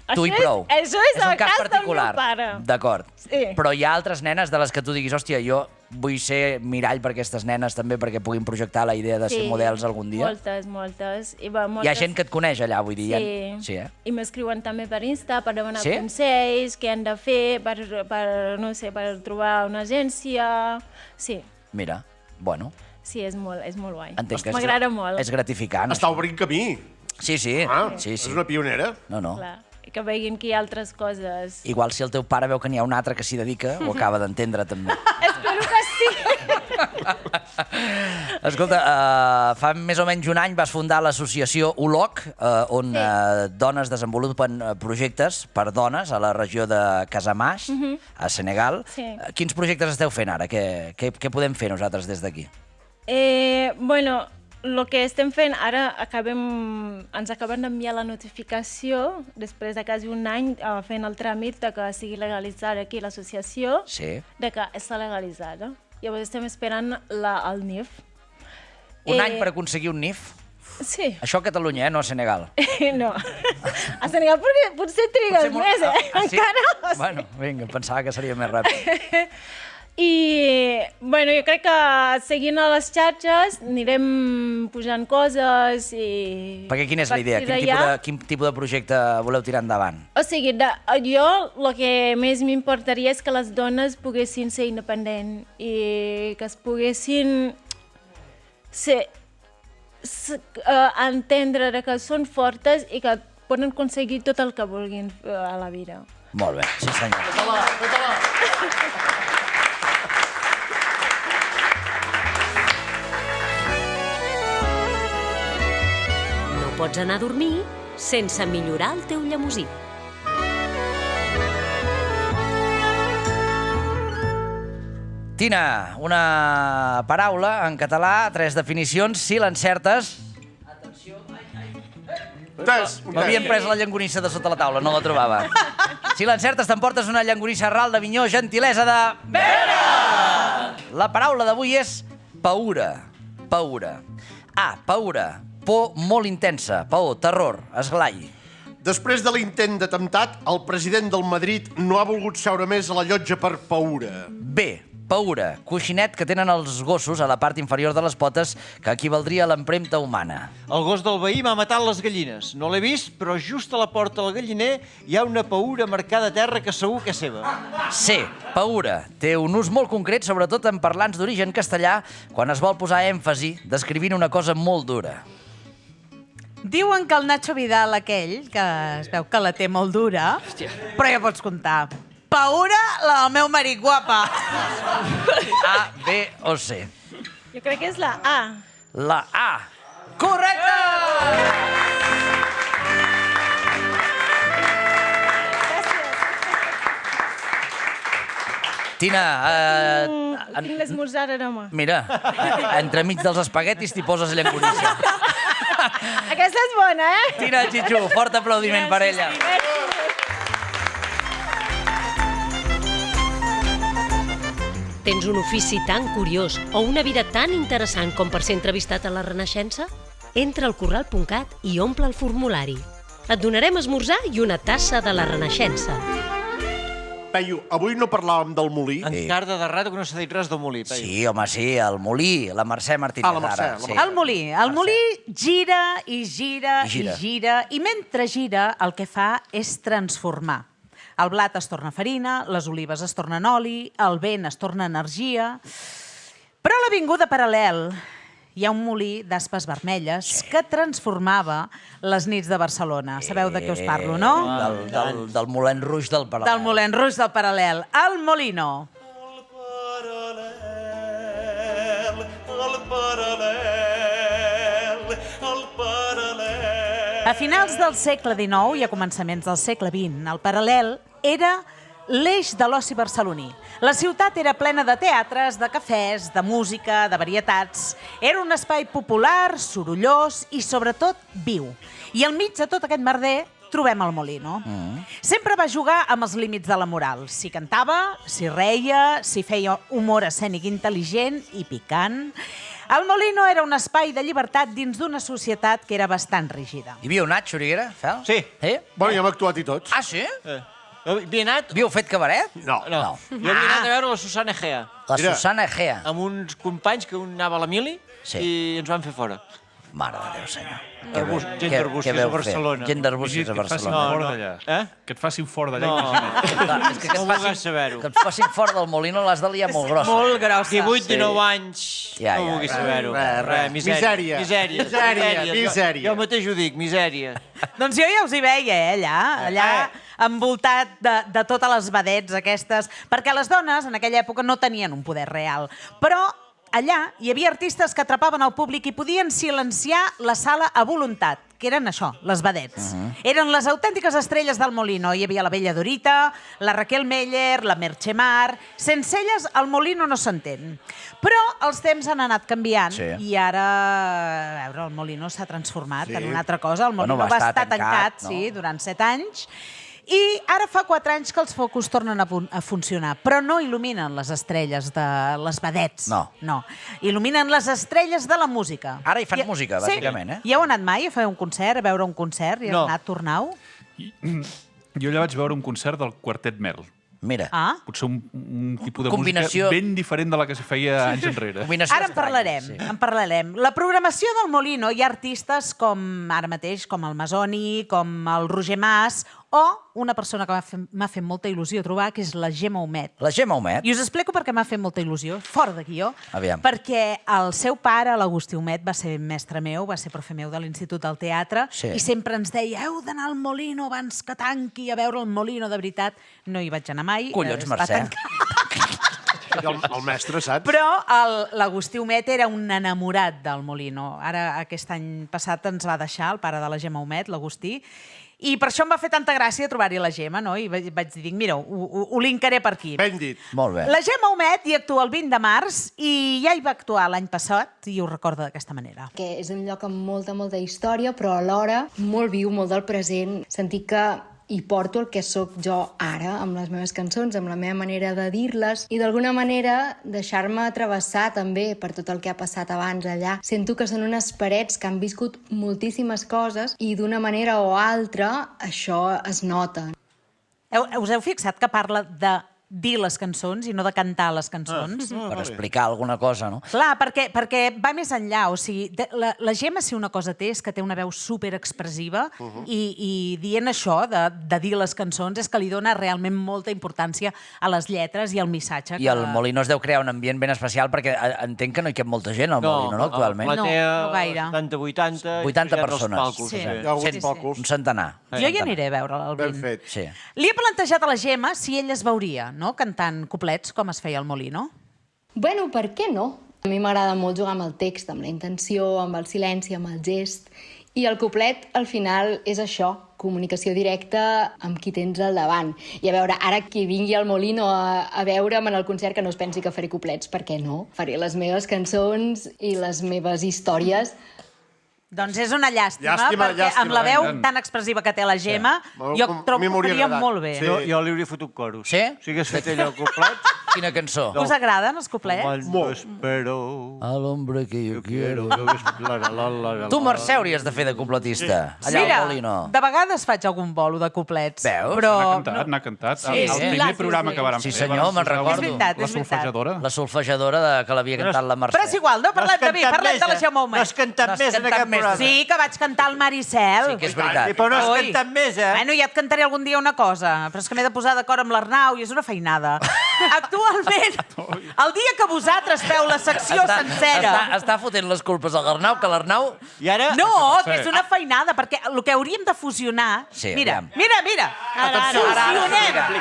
[SPEAKER 5] Tu i prou.
[SPEAKER 8] Això és el cas del meu pare.
[SPEAKER 5] D'acord.
[SPEAKER 8] Sí.
[SPEAKER 5] Però hi ha altres nenes de les que tu diguis, hòstia, jo vull ser mirall per aquestes nenes també perquè puguin projectar la idea de ser models algun dia?
[SPEAKER 8] Moltes.
[SPEAKER 5] Hi ha gent que et coneix allà, vull dir.
[SPEAKER 8] Sí. I m'escriuen també per Insta per demanar consells, què han de fer, per trobar una agència... Sí.
[SPEAKER 5] Mira, bueno.
[SPEAKER 8] Sí, és molt guai.
[SPEAKER 5] M'agrada molt. És gratificant.
[SPEAKER 4] Està obrint camí.
[SPEAKER 5] Sí.
[SPEAKER 4] És una pionera.
[SPEAKER 5] No.
[SPEAKER 8] Clar. Que veguin que hi ha altres coses.
[SPEAKER 5] Igual si el teu pare veu que n'hi ha un altre que s'hi dedica, ho acaba d'entendre també.
[SPEAKER 8] Espero que sí.
[SPEAKER 5] Escolta, fa més o menys un any vas fundar l'associació ULOC, on dones desenvolupen projectes per dones a la regió de Casamance, a Senegal. Quins projectes esteu fent ara? Què podem fer nosaltres des d'aquí?
[SPEAKER 8] Bueno, el que estem fent, ara ens acaben d'enviar la notificació, després de quasi un any fent el tràmit de que sigui legalitzada aquí l'associació, de que està legalitzada. Llavors estem esperant el NIF.
[SPEAKER 5] Un any per aconseguir un NIF?
[SPEAKER 8] Sí.
[SPEAKER 5] Això a Catalunya, no a Senegal.
[SPEAKER 8] No. A Senegal potser trigues més, encara.
[SPEAKER 5] Bueno, vinga, pensava que seria més ràpid.
[SPEAKER 8] I, bueno, jo crec que seguint a les xarxes anirem pujant coses i...
[SPEAKER 5] Perquè quina és la idea? Quin tipus de projecte voleu tirar endavant?
[SPEAKER 8] O sigui, jo el que més m'importaria és que les dones poguessin ser independents i que es poguessin entendre que són fortes i que poden aconseguir tot el que vulguin a la vida.
[SPEAKER 5] Molt bé, sí senyor.
[SPEAKER 9] Pots anar a dormir sense millorar el teu llemosí.
[SPEAKER 5] Tina, una paraula en català, 3 definicions, si l'encertes... Atenció, m'havien pres la llonganissa de sota la taula, no la trobava. Si l'encertes t'emportes una llonganissa ral d'Avinyó, gentilesa de... Vera! La paraula d'avui és paura. Paura. A, paura. Por molt intensa, paor, terror, esglai.
[SPEAKER 4] Després de l'intent d'atemptat, el president del Madrid no ha volgut seure més a la llotja per paura.
[SPEAKER 5] B, paura, coixinet que tenen els gossos a la part inferior de les potes que equivaldria a l'empremta humana.
[SPEAKER 3] El gos del veí m'ha matat les gallines. No l'he vist, però just a la porta del galliner hi ha una paura marcada a terra que segur que és seva.
[SPEAKER 5] C, paura. Té un ús molt concret, sobretot en parlants d'origen castellà, quan es vol posar èmfasi descrivint una cosa molt dura.
[SPEAKER 6] Diuen que el Nacho Vidal aquell, que es veu que la té molt dura, però ja pots comptar. Paura, la del meu marit, guapa.
[SPEAKER 5] A, B o C?
[SPEAKER 8] Jo crec que és la A.
[SPEAKER 5] La A. Correcte! Tina,
[SPEAKER 8] tinc l'esmorzar ara, home.
[SPEAKER 5] Mira, entremig dels espaguetis t'hi poses llonganissa.
[SPEAKER 8] Aquesta és bona, eh?
[SPEAKER 5] Tina Chichu, fort aplaudiment per ella.
[SPEAKER 9] Tens un ofici tan curiós o una vida tan interessant com per ser entrevistat a la Renaixença? Entra al corral.cat i omple el formulari. Et donarem esmorzar i una tassa de la Renaixença.
[SPEAKER 4] Peyu, avui no parlàvem del molí.
[SPEAKER 3] Encara de rato que no s'ha dit res del molí, Peyu.
[SPEAKER 5] Sí, home, sí, el molí, la Mercè Martínez.
[SPEAKER 4] La Mercè.
[SPEAKER 5] Sí.
[SPEAKER 6] El molí gira i gira i gira, i mentre gira el que fa és transformar. El blat es torna farina, les olives es tornen oli, el vent es torna energia... Però a l'avinguda Paral·lel hi ha un molí d'aspes vermelles que transformava les nits de Barcelona. Sabeu de què us parlo, no?
[SPEAKER 5] Del Moulin Rouge del Paral·lel.
[SPEAKER 6] Del Moulin Rouge del Paral·lel. El Molino. A finals del segle XIX i a començaments del segle XX, el Paral·lel era l'eix de l'oci barceloní. La ciutat era plena de teatres, de cafès, de música, de varietats. Era un espai popular, sorollós i, sobretot, viu. I al mig de tot aquest merder trobem el Molino. Sempre va jugar amb els límits de la moral. Si cantava, si reia, si feia humor escènic intel·ligent i picant. El Molino era un espai de llibertat dins d'una societat que era bastant rígida.
[SPEAKER 5] Hi havia un Nacho Origuera, Fel?
[SPEAKER 3] Sí.
[SPEAKER 4] Bueno, ja hem actuat i tots.
[SPEAKER 5] Ah, sí?
[SPEAKER 3] Havia anat...
[SPEAKER 5] Havíeu fet cabaret?
[SPEAKER 3] No. Jo havia anat a veure la Susana Egea.
[SPEAKER 5] La Susana Egea.
[SPEAKER 3] Amb uns companys que un anava a la mili i ens van fer fora.
[SPEAKER 5] Mare de Déu, senyor.
[SPEAKER 3] Gent d'arbúcies a Barcelona.
[SPEAKER 5] Gent d'arbúcies a Barcelona.
[SPEAKER 2] Que et facin fora d'allà, imagina't.
[SPEAKER 5] És que et facin fora del Molino l'has de liar molt grossa.
[SPEAKER 6] Molt grossa.
[SPEAKER 3] 18-19 anys, no vulguis saber-ho. Misèria. Jo mateix ho dic, misèria.
[SPEAKER 6] Doncs jo ja us hi veia, allà envoltat de totes les vedets aquestes, perquè les dones en aquella època no tenien un poder real, però allà hi havia artistes que atrapaven el públic i podien silenciar la sala a voluntat, que eren això, les vedets. Eren les autèntiques estrelles del Molino. Hi havia la Bella Dorita, la Raquel Meller, la Merche Mar... Sense elles, el Molino no s'entén. Però els temps han anat canviant i ara, a veure, el Molino s'ha transformat en una altra cosa. El Molino va estar tancat durant 7 anys. I ara fa 4 anys que els focus tornen a funcionar, però no il·luminen les estrelles de les vedets. No. Il·luminen les estrelles de la música.
[SPEAKER 5] Ara hi fan música, bàsicament, eh?
[SPEAKER 6] Hi heu anat mai a fer un concert, a veure un concert? Hi heu anat, tornau?
[SPEAKER 2] Jo allà vaig veure un concert del Quartet Merl.
[SPEAKER 5] Mira.
[SPEAKER 2] Potser un tipus de música ben diferent de la que se feia anys enrere.
[SPEAKER 6] Ara en parlarem. La programació del Molino, hi ha artistes com ara mateix, com el Masoni, com el Roger Mas, o una persona que m'ha fet molta il·lusió trobar, que és la Gemma Humet.
[SPEAKER 5] La Gemma Humet?
[SPEAKER 6] I us explico per què m'ha fet molta il·lusió, fora de guió.
[SPEAKER 5] Aviam.
[SPEAKER 6] Perquè el seu pare, l'Agustí Humet, va ser mestre meu, va ser profe meu de l'Institut del Teatre, i sempre ens deia, heu d'anar al Molino abans que tanqui, a veure el Molino de veritat. No hi vaig anar mai.
[SPEAKER 5] Collons, Mercè.
[SPEAKER 4] El mestre, saps?
[SPEAKER 6] Però l'Agustí Humet era un enamorat del Molino. Ara, aquest any passat, ens va deixar el pare de la Gemma Humet, l'Agustí, i per això em va fer tanta gràcia trobar-hi la Gemma, no? I vaig dir, mira, ho linkaré per aquí.
[SPEAKER 4] Ben dit.
[SPEAKER 5] Molt bé.
[SPEAKER 6] La Gemma Humet hi actua el 20 de març i ja hi va actuar l'any passat i ho recorda d'aquesta manera.
[SPEAKER 10] Que és un lloc amb molta, molta història, però alhora molt viu, molt del present. Sentir que hi porto el que sóc jo ara, amb les meves cançons, amb la meva manera de dir-les, i d'alguna manera deixar-me travessar també per tot el que ha passat abans allà. Sento que són unes parets que han viscut moltíssimes coses i d'una manera o altra això es nota.
[SPEAKER 6] Us heu fixat que parla de dir les cançons i no de cantar les cançons?
[SPEAKER 5] Per explicar alguna cosa, no?
[SPEAKER 6] Clar, perquè va més enllà. O sigui, la Gemma, si una cosa té, és que té una veu superexpressiva i dient això, de dir les cançons, és que li dona realment molta importància a les lletres i al missatge.
[SPEAKER 5] I el Molino es deu crear un ambient ben especial perquè entenc que no hi cap molta gent al Molino, no, actualment?
[SPEAKER 6] No gaire.
[SPEAKER 3] 70, 80...
[SPEAKER 5] 80 persones. Un centenar.
[SPEAKER 6] Jo hi aniré a veure'l, el 20.
[SPEAKER 4] Ben fet.
[SPEAKER 6] Li he plantejat a la Gemma si ell es veuria, no?, cantant couplets com es feia al Molino.
[SPEAKER 10] Bueno, per què no? A mi m'agrada molt jugar amb el text, amb la intenció, amb el silenci, amb el gest. I el couplet, al final, és això, comunicació directa amb qui tens al davant. I a veure, ara qui vingui al Molino a veure'm en el concert que no es pensi que faré couplets, per què no? Faré les meves cançons i les meves històries.
[SPEAKER 6] Doncs és una llàstima, perquè amb la veu tan expressiva que té la Gemma, jo trobo que ho faria molt bé.
[SPEAKER 3] Jo li hauria fotut coros.
[SPEAKER 5] Sí?
[SPEAKER 3] Si hagués fet ell el couplet...
[SPEAKER 5] Quina cançó?
[SPEAKER 6] Us agraden els couplets?
[SPEAKER 3] Espero...
[SPEAKER 5] Al hombre que yo quiero.
[SPEAKER 3] Tu,
[SPEAKER 5] Mercè, hauries de fer de coupletista. Allà al Molino.
[SPEAKER 6] De vegades faig algun bolo de couplets.
[SPEAKER 5] Veus?
[SPEAKER 2] N'ha cantat. El primer programa que vàrem fer.
[SPEAKER 5] Sí, senyor, me'n recordo.
[SPEAKER 2] La solfejadora.
[SPEAKER 5] La solfejadora que l'havia cantat la Mercè.
[SPEAKER 6] Però és igual, no parlem de mi, parlem de la Gemma Humet.
[SPEAKER 3] No has cantat més en aquest programa.
[SPEAKER 6] Sí, que vaig cantar al Maricel.
[SPEAKER 5] Sí, que és veritat.
[SPEAKER 3] Però no has cantat més, eh?
[SPEAKER 6] Bueno, ja et cantaré algun dia una cosa, però és que m'he de posar d'acord amb l'Arnau i és una feinada. Actualment, el dia que vosaltres feu la secció sencera...
[SPEAKER 5] Està fotent les culpes a l'Arnau, que l'Arnau...
[SPEAKER 6] No, que és una feinada, perquè el que hauríem de fusionar... Mira. Fusionem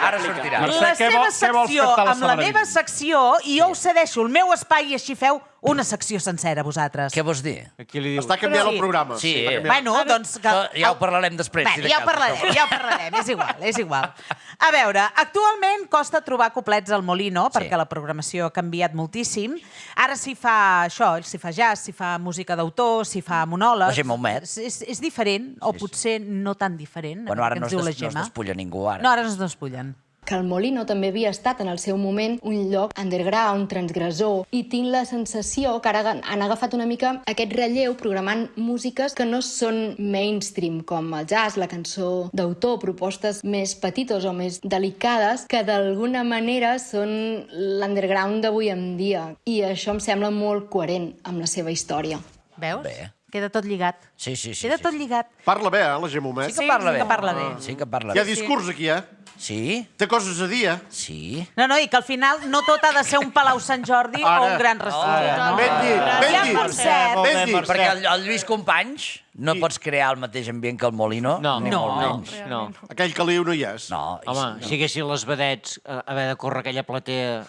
[SPEAKER 5] Ara sortirà.
[SPEAKER 6] la seva secció amb la meva secció i jo us cedeixo el meu espai i així feu una secció sencera, vosaltres.
[SPEAKER 5] Què vols dir?
[SPEAKER 4] Està canviant el programa.
[SPEAKER 5] Sí.
[SPEAKER 6] Bueno, doncs...
[SPEAKER 5] Ja ho parlarem després.
[SPEAKER 6] Ja ho parlarem, és igual. A veure, actualment costa trobar couplets al Molino, perquè la programació ha canviat moltíssim. Ara s'hi fa això, s'hi fa jazz, s'hi fa música d'autor, s'hi fa monòleg.
[SPEAKER 5] La Gemma Humet.
[SPEAKER 6] És diferent, o potser no tan diferent.
[SPEAKER 5] Bueno, ara no es despulla ningú, ara.
[SPEAKER 6] No, ara no es despullen.
[SPEAKER 10] Que el Molino també havia estat en el seu moment un lloc underground, transgressor, i tinc la sensació que ara han agafat una mica aquest relleu programant músiques que no són mainstream, com el jazz, la cançó d'autor, propostes més petites o més delicades, que d'alguna manera són l'underground d'avui en dia. I això em sembla molt coherent amb la seva història.
[SPEAKER 6] Veus?
[SPEAKER 5] Bé.
[SPEAKER 6] Queda tot lligat.
[SPEAKER 5] Sí.
[SPEAKER 6] Queda tot lligat.
[SPEAKER 4] Parla bé, la Gemma Humet.
[SPEAKER 5] Sí que parla bé.
[SPEAKER 6] Sí que parla
[SPEAKER 5] bé.
[SPEAKER 4] Hi ha discurs aquí, eh?
[SPEAKER 5] Sí?
[SPEAKER 4] Té coses a dir, eh?
[SPEAKER 5] Sí.
[SPEAKER 6] No, i que al final no tot ha de ser un Palau Sant Jordi o un gran restaurant.
[SPEAKER 4] Ben dit.
[SPEAKER 5] Perquè el Lluís Companys no pots crear el mateix ambient que el Molino.
[SPEAKER 3] No.
[SPEAKER 4] Aquell caliu no hi és.
[SPEAKER 5] No.
[SPEAKER 3] Home, si haguessin les vedets haver de córrer aquella platea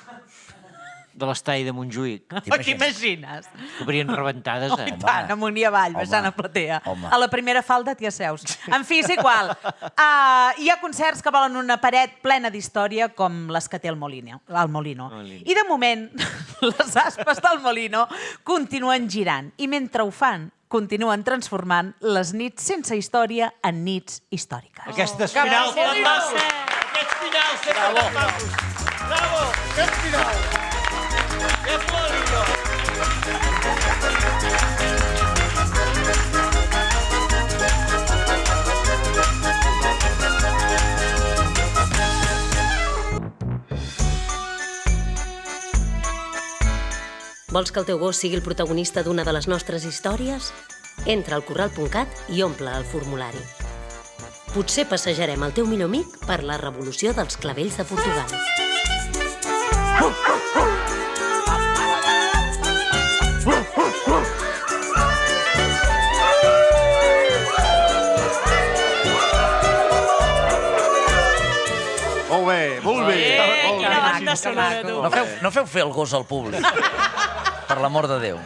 [SPEAKER 3] de l'estall de Montjuïc.
[SPEAKER 6] T'imagines?
[SPEAKER 3] Que varien rebentades,
[SPEAKER 6] I tant, amunt i avall, baixant a platea. A la primera falda t'hi asseus. En fi, és igual. Hi ha concerts que volen una paret plena d'història com les que té el Molino. I de moment, les aspes del Molino continuen girant. I mentre ho fan, continuen transformant les nits sense història en nits històriques.
[SPEAKER 3] Aquestes finals són macos! Aquests finals sempre són macos! Bravo! Aquests finals! Que Molino!
[SPEAKER 9] Vols que el teu gos sigui el protagonista d'una de les nostres històries? Entra al corral.cat i omple el formulari. Potser passejarem el teu millor amic per la revolució dels clavells de Portugal.
[SPEAKER 4] Molt bé, molt bé.
[SPEAKER 5] No feu fer el gos al públic. Per l'amor de Déu.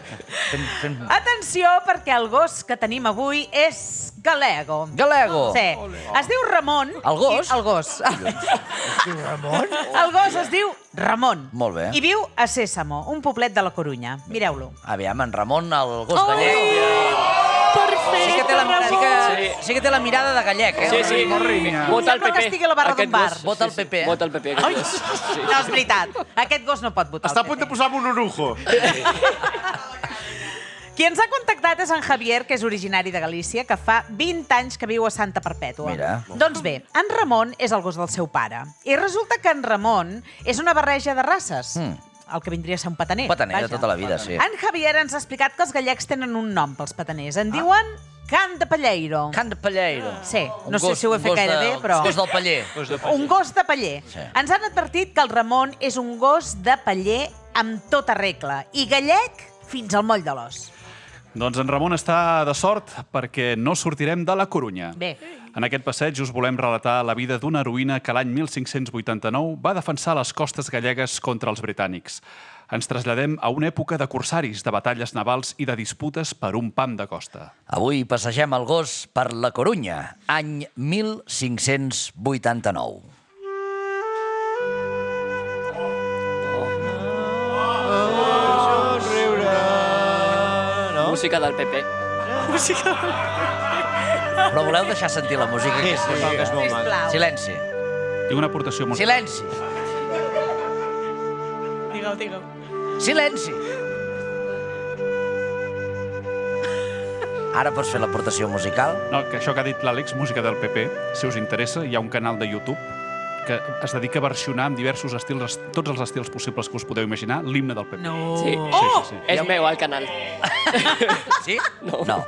[SPEAKER 6] Atenció, perquè el gos que tenim avui és galego.
[SPEAKER 5] Galego?
[SPEAKER 6] Sí. Es diu Ramon.
[SPEAKER 5] El gos?
[SPEAKER 6] El gos.
[SPEAKER 5] Es diu Ramon?
[SPEAKER 6] El gos es diu Ramon.
[SPEAKER 5] Molt bé.
[SPEAKER 6] I viu a Sésamo, un poblet de la Corunya. Mireu-lo.
[SPEAKER 5] Aviam, en Ramon, el gos gallec. Sí que té la mirada de gallec, eh?
[SPEAKER 7] Sí. Vota el
[SPEAKER 6] Sembla que
[SPEAKER 7] PP.
[SPEAKER 6] estigui a la barra d'un bar.
[SPEAKER 5] Vota el PP.
[SPEAKER 7] Vota el PP.
[SPEAKER 6] No, és veritat. Aquest gos no pot votar
[SPEAKER 4] Està a
[SPEAKER 6] el
[SPEAKER 4] punt de
[SPEAKER 6] PP.
[SPEAKER 4] posar-me un orujo.
[SPEAKER 6] Qui ens ha contactat és en Javier, que és originari de Galícia, que fa 20 anys que viu a Santa Perpètua.
[SPEAKER 5] Mira.
[SPEAKER 6] Doncs bé, en Ramon és el gos del seu pare. I resulta que en Ramon és una barreja de races. El que vindria a ser un pataner.
[SPEAKER 5] Pataner de tota la vida, sí.
[SPEAKER 6] En Javier ens ha explicat que els gallecs tenen un nom pels pataners. En diuen Can de Palleiro.
[SPEAKER 5] Can de Palleiro.
[SPEAKER 6] Sí, no sé si ho he fet gaire bé, però...
[SPEAKER 5] Un gos del paller.
[SPEAKER 6] Un gos de paller.
[SPEAKER 5] Sí.
[SPEAKER 6] Ens han advertit que el Ramon és un gos de paller amb tota regla i gallec fins al moll de l'os.
[SPEAKER 2] Doncs en Ramon està de sort perquè no sortirem de la Corunya.
[SPEAKER 6] Bé.
[SPEAKER 2] En aquest passeig us volem relatar la vida d'una heroïna que l'any 1589 va defensar les costes gallegues contra els britànics. Ens traslladem a una època de corsaris, de batalles navals i de disputes per un pam de costa.
[SPEAKER 5] Avui passegem el gos per la Corunya, any 1589.
[SPEAKER 7] Música del PP.
[SPEAKER 5] Però voleu deixar sentir la música?
[SPEAKER 3] Sí, que és molt maco.
[SPEAKER 5] Silenci.
[SPEAKER 2] Tinc una aportació molt...
[SPEAKER 5] Silenci.
[SPEAKER 6] Digue'l.
[SPEAKER 5] Silenci. Ara pots fer l'aportació musical?
[SPEAKER 2] No, que això que ha dit l'Àlex, música del PP, si us interessa, hi ha un canal de YouTube que es dedica a versionar amb diversos estils, tots els estils possibles que us podeu imaginar, l'himne del PP.
[SPEAKER 6] No.
[SPEAKER 7] Sí.
[SPEAKER 2] Sí.
[SPEAKER 7] És meu, al canal.
[SPEAKER 5] Sí? No.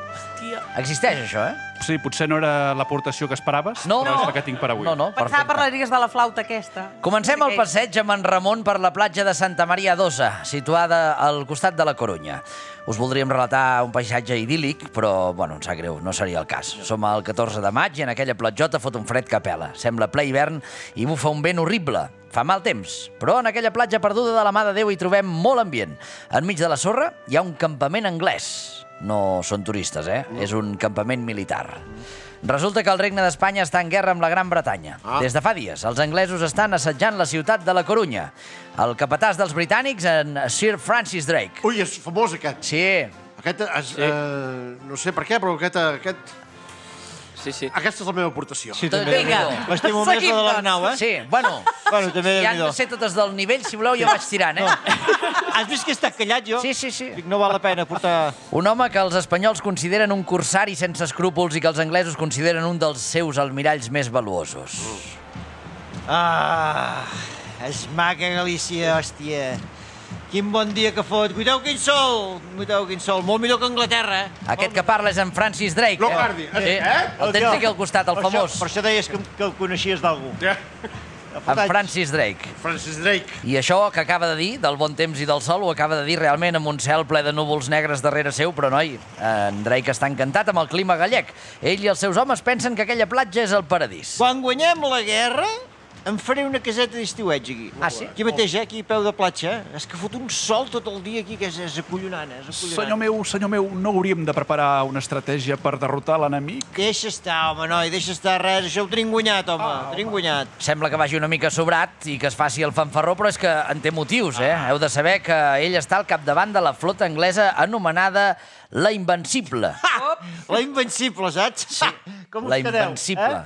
[SPEAKER 5] Existeix això, eh?
[SPEAKER 2] Sí, potser no era l'aportació que esperaves,
[SPEAKER 5] No.
[SPEAKER 2] però és la que tinc per avui.
[SPEAKER 5] No,
[SPEAKER 6] Pensava
[SPEAKER 5] perfecte.
[SPEAKER 6] parlaries de la flauta aquesta.
[SPEAKER 5] Comencem el passeig amb en Ramon per la platja de Santa Maria d'Ossa, situada al costat de la Corunya. Us voldríem relatar un paisatge idíl·lic, però, bueno, em sap greu, no seria el cas. Som al 14 de maig i en aquella platjota fot un fred que pela. Sembla ple hivern i bufa un vent horrible. Fa mal temps, però en aquella platja perduda de la mà de Déu hi trobem molt ambient. Enmig de la sorra hi ha un campament anglès. No són turistes, eh? És un campament militar. Resulta que el Regne d'Espanya està en guerra amb la Gran Bretanya. Des de fa dies, els anglesos estan assetjant la ciutat de la Corunya. El capatàs dels britànics, en Sir Francis Drake.
[SPEAKER 4] Ui, és famós aquest.
[SPEAKER 5] Sí.
[SPEAKER 4] Aquest, no sé per què, però aquest...
[SPEAKER 7] Sí.
[SPEAKER 4] Aquesta és la meva aportació.
[SPEAKER 3] Sí, també.
[SPEAKER 5] Vinga.
[SPEAKER 3] M'estimo més la de l'Arnau, eh?
[SPEAKER 5] Sí, bueno.
[SPEAKER 3] Bueno, també
[SPEAKER 5] Si han de ser totes del nivell, si voleu, jo vaig tirant, eh?
[SPEAKER 3] Has vist que està callat, jo?
[SPEAKER 5] Sí.
[SPEAKER 3] Dic, no val la pena portar...
[SPEAKER 5] Un home que els espanyols consideren un corsari sense escrúpols i que els anglesos consideren un dels seus almiralls més valuosos.
[SPEAKER 3] És maca Galícia, hòstia. Quin bon dia que fot. Cuideu quin sol. Molt millor que Anglaterra, eh?
[SPEAKER 5] Aquest que parla és en Francis Drake.
[SPEAKER 4] No guardi.
[SPEAKER 5] Sí. El tens aquí al costat, el famós.
[SPEAKER 3] Per això deies que el coneixies d'algú.
[SPEAKER 5] En Francis Drake.
[SPEAKER 4] Francis Drake.
[SPEAKER 5] I això que acaba de dir, del bon temps i del sol, ho acaba de dir realment amb un cel ple de núvols negres darrere seu, però noi, en Drake està encantat amb el clima gallec. Ell i els seus homes pensen que aquella platja és el paradís.
[SPEAKER 3] Quan guanyem la guerra, em faré una caseta d'estiueig aquí.
[SPEAKER 5] Ah, sí?
[SPEAKER 3] Aquí mateix, aquí a peu de platja. És que fot un sol tot el dia aquí, que és acollonant,
[SPEAKER 2] Senyor meu, no hauríem de preparar una estratègia per derrotar l'enemic?
[SPEAKER 3] Deixa estar, home, noi, deixa estar res. Això ho tenim guanyat, home, tenim guanyat.
[SPEAKER 5] Sembla que vagi una mica sobrat i que es faci el fanfarró, però és que en té motius, eh? Heu de saber que ell està al capdavant de la flota anglesa anomenada la Invencible.
[SPEAKER 3] La Invencible, saps?
[SPEAKER 5] Sí, la Invencible.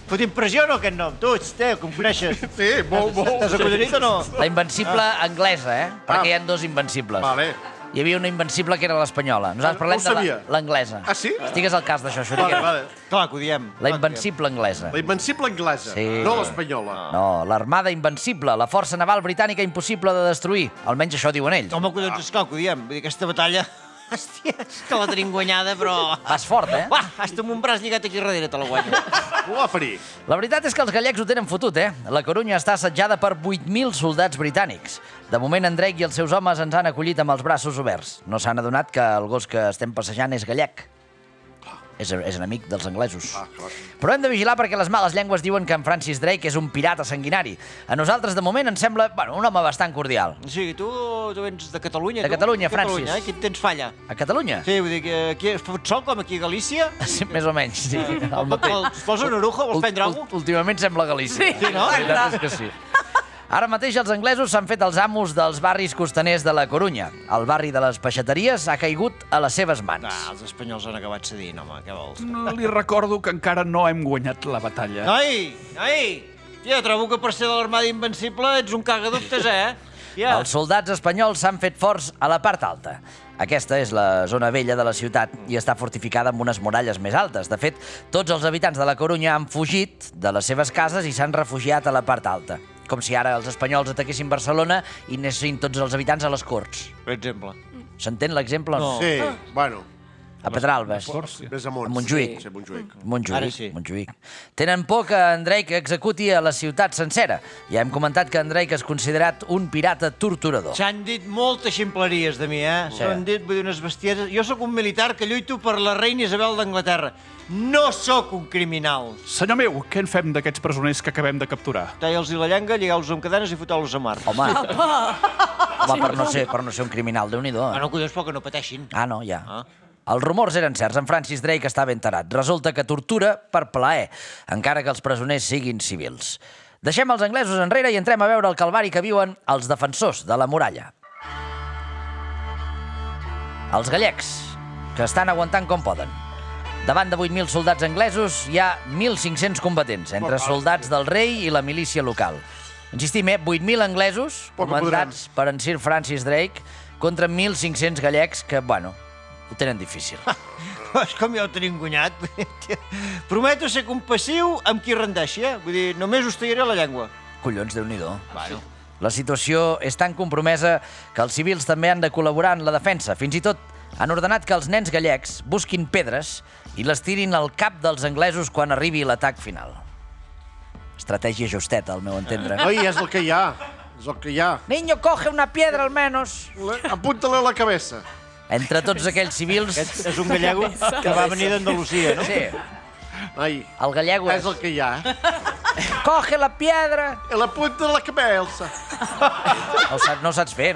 [SPEAKER 3] Fot impressió o no, aquest nom? Tu, com coneixes?
[SPEAKER 4] Sí, molt.
[SPEAKER 3] T'has acollonit o no?
[SPEAKER 5] La Invencible anglesa, eh? Perquè hi ha dos Invencibles.
[SPEAKER 4] Vale.
[SPEAKER 5] Hi havia una Invencible que era l'espanyola. Nosaltres parlem de l'anglesa.
[SPEAKER 4] Ah, sí?
[SPEAKER 5] Estigues al cas d'això, Xuriguera.
[SPEAKER 4] Vale.
[SPEAKER 3] Clar, que ho diem.
[SPEAKER 5] La Invencible anglesa.
[SPEAKER 4] La Invencible anglesa,
[SPEAKER 5] Sí.
[SPEAKER 4] no l'espanyola.
[SPEAKER 5] No, l'Armada Invencible, la força naval britànica impossible de destruir. Almenys això diuen ells.
[SPEAKER 3] Home, collons, esclar, que ho diem. Vull dir, aquesta batalla... Hòstia, és que la tenim guanyada, però...
[SPEAKER 5] Vas fort, eh?
[SPEAKER 3] Va, hasta amb un braç lligat aquí darrere te la guanyo.
[SPEAKER 4] Ho va ferir.
[SPEAKER 5] La veritat és que els gallecs ho tenen fotut, eh? La Corunya està assetjada per 8.000 soldats britànics. De moment, en Drake i els seus homes ens han acollit amb els braços oberts. No s'han adonat que el gos que estem passejant és gallec. És enemic dels anglesos. Però hem de vigilar perquè les males llengües diuen que en Francis Drake és un pirata sanguinari. A nosaltres, de moment, ens sembla un home bastant cordial.
[SPEAKER 3] O sigui, tu vens de Catalunya,
[SPEAKER 5] De Catalunya, Francis.
[SPEAKER 3] Aquí et tens falla.
[SPEAKER 5] A Catalunya?
[SPEAKER 3] Sí, vull dir que aquí es fot sol com aquí a Galícia.
[SPEAKER 5] Sí, més o menys, sí. El mateix.
[SPEAKER 3] Es posa un orujo, vols prendre alguna cosa?
[SPEAKER 5] Últimament sembla Galícia.
[SPEAKER 3] Sí, no?
[SPEAKER 5] La veritat és que sí. Ara mateix els anglesos s'han fet els amos dels barris costaners de la Corunya. El barri de les peixateries ha caigut a les seves mans.
[SPEAKER 3] Els espanyols han acabat cedint, home, què vols?
[SPEAKER 2] No li recordo que encara no hem guanyat la batalla.
[SPEAKER 3] Ai! Tia, trobo que per ser de l'Armada Invencible ets un cagadubtes, eh?
[SPEAKER 5] Els soldats espanyols s'han fet forts a la part alta. Aquesta és la zona vella de la ciutat i està fortificada amb unes muralles més altes. De fet, tots els habitants de la Corunya han fugit de les seves cases i s'han refugiat a la part alta. Com si ara els espanyols ataquessin Barcelona i anessin tots els habitants a les Corts.
[SPEAKER 3] Per exemple.
[SPEAKER 5] S'entén l'exemple o no?
[SPEAKER 4] Sí, bueno.
[SPEAKER 5] A Pedralbes.
[SPEAKER 4] Més amunt.
[SPEAKER 5] A Montjuïc.
[SPEAKER 4] Sí, Montjuïc.
[SPEAKER 3] Ara sí.
[SPEAKER 5] Montjuïc. Tenen por que en Drake executi a la ciutat sencera. Ja hem comentat que en Drake és considerat un pirata torturador.
[SPEAKER 3] S'han dit moltes ximpleries de mi, eh? S'han dit, vull dir, unes bestieses. Jo sóc un militar que lluito per la reina Isabel d'Anglaterra. No sóc un criminal.
[SPEAKER 2] Senyor meu, què en fem d'aquests presoners que acabem de capturar?
[SPEAKER 3] Talla'ls-hi la llengua, lligar-los amb cadenes i fotar-los a mar.
[SPEAKER 5] Home, per no ser un criminal, Déu-n'hi-do.
[SPEAKER 3] Ah, no, collons, però que no pateixin.
[SPEAKER 5] Ah, no, ja. Els rumors eren certs, en Francis Drake estava enterat. Resulta que tortura per plaer, encara que els presoners siguin civils. Deixem els anglesos enrere i entrem a veure el calvari que viuen els defensors de la muralla. Els gallecs, que estan aguantant com poden. Davant de 8.000 soldats anglesos hi ha 1.500 combatents, entre soldats del rei i la milícia local. Insistim, 8.000 anglesos, comandats per en Sir Francis Drake, contra 1.500 gallecs que, bueno, ho tenen difícil.
[SPEAKER 3] És com ja ho tenim guanyat. Prometo ser compassiu amb qui rendeixi, eh? Vull dir, només us tallaré la llengua.
[SPEAKER 5] Collons, Déu-n'hi-do.
[SPEAKER 3] Bueno.
[SPEAKER 5] La situació és tan compromesa que els civils també han de col·laborar en la defensa. Fins i tot han ordenat que els nens gallecs busquin pedres i les tirin al cap dels anglesos quan arribi l'atac final. Estratègia justeta, al meu entendre.
[SPEAKER 4] Oi, és el que hi ha. És el que hi ha.
[SPEAKER 5] Niño, coge una piedra, almenos.
[SPEAKER 4] Apúntale a la cabeza.
[SPEAKER 5] Entre tots aquells civils...
[SPEAKER 3] Aquest és un gallego que va venir d'Andalusia, no?
[SPEAKER 5] Sí.
[SPEAKER 4] Ai,
[SPEAKER 5] El gallego
[SPEAKER 4] és el que hi ha.
[SPEAKER 5] Coge la piedra.
[SPEAKER 4] La punta de la cabeza.
[SPEAKER 5] No ho saps fer,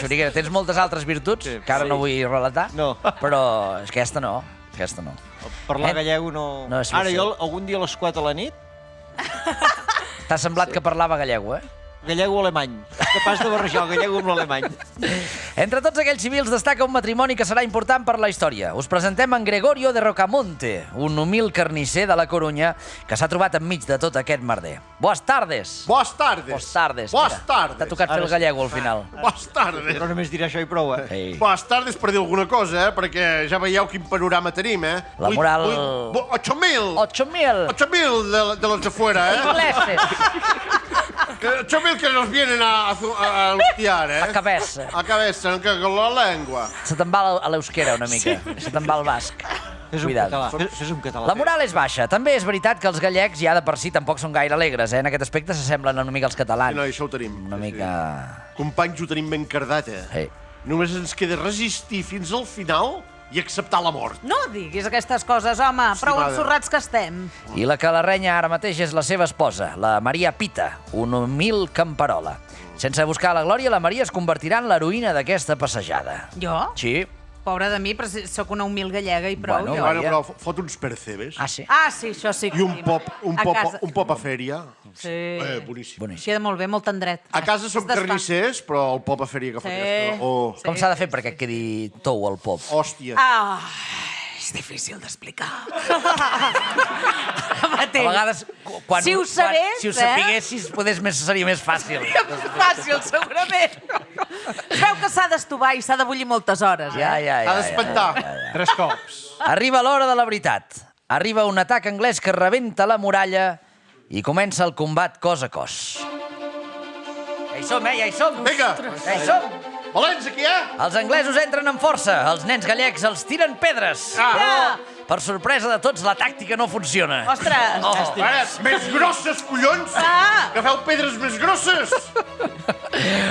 [SPEAKER 5] Xuriguera. Tens moltes altres virtuts, que ara no vull relatar, però aquesta no.
[SPEAKER 3] Parlar gallego no... Ara jo, algun dia a les 4 de la nit...
[SPEAKER 5] T'ha semblat que parlava gallego, eh?
[SPEAKER 3] Gallego-alemany. Capaç de barrejar el gallego amb l'alemany.
[SPEAKER 5] Entre tots aquells civils destaca un matrimoni que serà important per la història. Us presentem en Gregorio de Rocamonte, un humil carnisser de la Corunya que s'ha trobat enmig de tot aquest merder. Boas tardes.
[SPEAKER 4] Boas tardes.
[SPEAKER 5] T'ha tocat fer el gallego al final.
[SPEAKER 4] Boas tardes.
[SPEAKER 3] Però només diré això i prou, eh?
[SPEAKER 4] Boas tardes per dir alguna cosa, perquè ja veieu quin panorama tenim, eh?
[SPEAKER 5] La moral...
[SPEAKER 4] 8.000.
[SPEAKER 5] 8.000.
[SPEAKER 4] 8.000 de los de fuera, eh?
[SPEAKER 5] Ingleses.
[SPEAKER 4] 8.000 que nos vienen a hostiar, eh?
[SPEAKER 5] A cabeza.
[SPEAKER 4] A cabeza, con la lengua.
[SPEAKER 5] Se te'n va a l'euskera una mica. Se te'n va al basc.
[SPEAKER 3] És un català.
[SPEAKER 5] La moral és baixa. També és veritat que els gallecs ja de per si tampoc són gaire alegres, eh? En aquest aspecte s'assemblen una mica als catalans.
[SPEAKER 4] Sí, no, això ho tenim.
[SPEAKER 5] Una mica...
[SPEAKER 4] Companys, ho tenim ben cardat, eh?
[SPEAKER 5] Sí.
[SPEAKER 4] Només ens queda resistir fins al final i acceptar la mort.
[SPEAKER 6] No diguis aquestes coses, home. Prou
[SPEAKER 4] Estimada.
[SPEAKER 6] ensorrats que estem.
[SPEAKER 5] I la que la renya ara mateix és la seva esposa, la Maria Pita, una humil camperola. Sense buscar la glòria, la Maria es convertirà en l'heroïna d'aquesta passejada.
[SPEAKER 6] Jo?
[SPEAKER 5] Sí.
[SPEAKER 6] Pobra de mi, però sóc una humil gallega i prou,
[SPEAKER 5] Bueno,
[SPEAKER 6] jo.
[SPEAKER 4] Bueno, però fot uns percebes.
[SPEAKER 5] Ah, sí?
[SPEAKER 6] Ah, sí, això sí.
[SPEAKER 4] I un
[SPEAKER 6] A
[SPEAKER 4] pop a fèria.
[SPEAKER 6] Sí.
[SPEAKER 4] Boníssim.
[SPEAKER 6] Queda molt bé, molt tendret.
[SPEAKER 4] A casa som
[SPEAKER 6] Es desfà.
[SPEAKER 4] carnissers, però el pop a fèria que fa
[SPEAKER 6] Sí.
[SPEAKER 4] aquesta... Oh,
[SPEAKER 5] Com s'ha de fer perquè quedi tou el pop?
[SPEAKER 4] hòstia.
[SPEAKER 6] Ah, és difícil d'explicar.
[SPEAKER 5] A vegades,
[SPEAKER 6] Si ho sabés,
[SPEAKER 5] si ho sapiguessis, seria més fàcil.
[SPEAKER 6] Fàcil, segurament. Es veu que s'ha d'estovar i s'ha de bullir moltes hores,
[SPEAKER 5] Ja.
[SPEAKER 4] Ha d'espantar.
[SPEAKER 2] 3 cops.
[SPEAKER 5] Arriba l'hora de la veritat. Arriba un atac anglès que rebenta la muralla i comença el combat cos a cos. Ja hi som, ja hi som.
[SPEAKER 4] Vinga.
[SPEAKER 5] Ja hi som.
[SPEAKER 4] Valents, aquí,
[SPEAKER 5] Els anglesos entren amb força, els nens gallecs els tiren pedres. Però, per sorpresa de tots, la tàctica no funciona.
[SPEAKER 6] Ostres!
[SPEAKER 4] Ara, més grosses, collons! Agafeu pedres més grosses!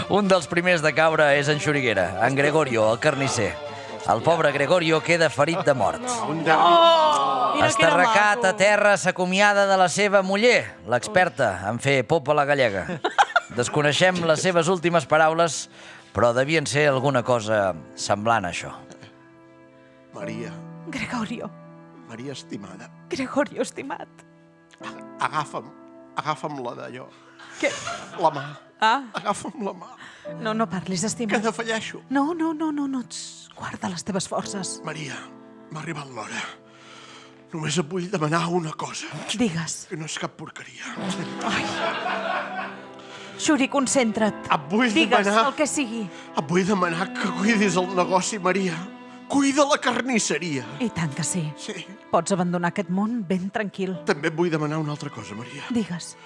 [SPEAKER 5] Un dels primers de caure és en Xuriguera, en Gregorio, el carnisser. El pobre Gregorio queda ferit de mort. Estarracat a terra, s'acomiada de la seva muller, l'experta en fer pop a la gallega. Desconeixem les seves últimes paraules, però devien ser alguna cosa semblant a això.
[SPEAKER 4] Maria,
[SPEAKER 6] Gregorio,
[SPEAKER 4] Maria estimada,
[SPEAKER 6] Gregorio, estimat.
[SPEAKER 4] agafa'm la d'allò.
[SPEAKER 6] Què?
[SPEAKER 4] La mà.
[SPEAKER 6] Ah,
[SPEAKER 4] Agafa'm la mà,
[SPEAKER 6] no parlis,
[SPEAKER 4] que
[SPEAKER 6] estimat.
[SPEAKER 4] defalleixo.
[SPEAKER 6] No. Guarda les teves forces.
[SPEAKER 4] Maria, m'ha arribat l'hora. Només et vull demanar una cosa,
[SPEAKER 6] Digues.
[SPEAKER 4] que no és cap porqueria.
[SPEAKER 6] Xuri, concentra't.
[SPEAKER 4] Et vull
[SPEAKER 6] Digues
[SPEAKER 4] demanar...
[SPEAKER 6] el que sigui.
[SPEAKER 4] Et vull demanar que cuidis el negoci, Maria. Cuida la carnisseria.
[SPEAKER 6] I tant que sí.
[SPEAKER 4] Sí.
[SPEAKER 6] Pots abandonar aquest món ben tranquil.
[SPEAKER 4] També et vull demanar una altra cosa, Maria.
[SPEAKER 6] Digues.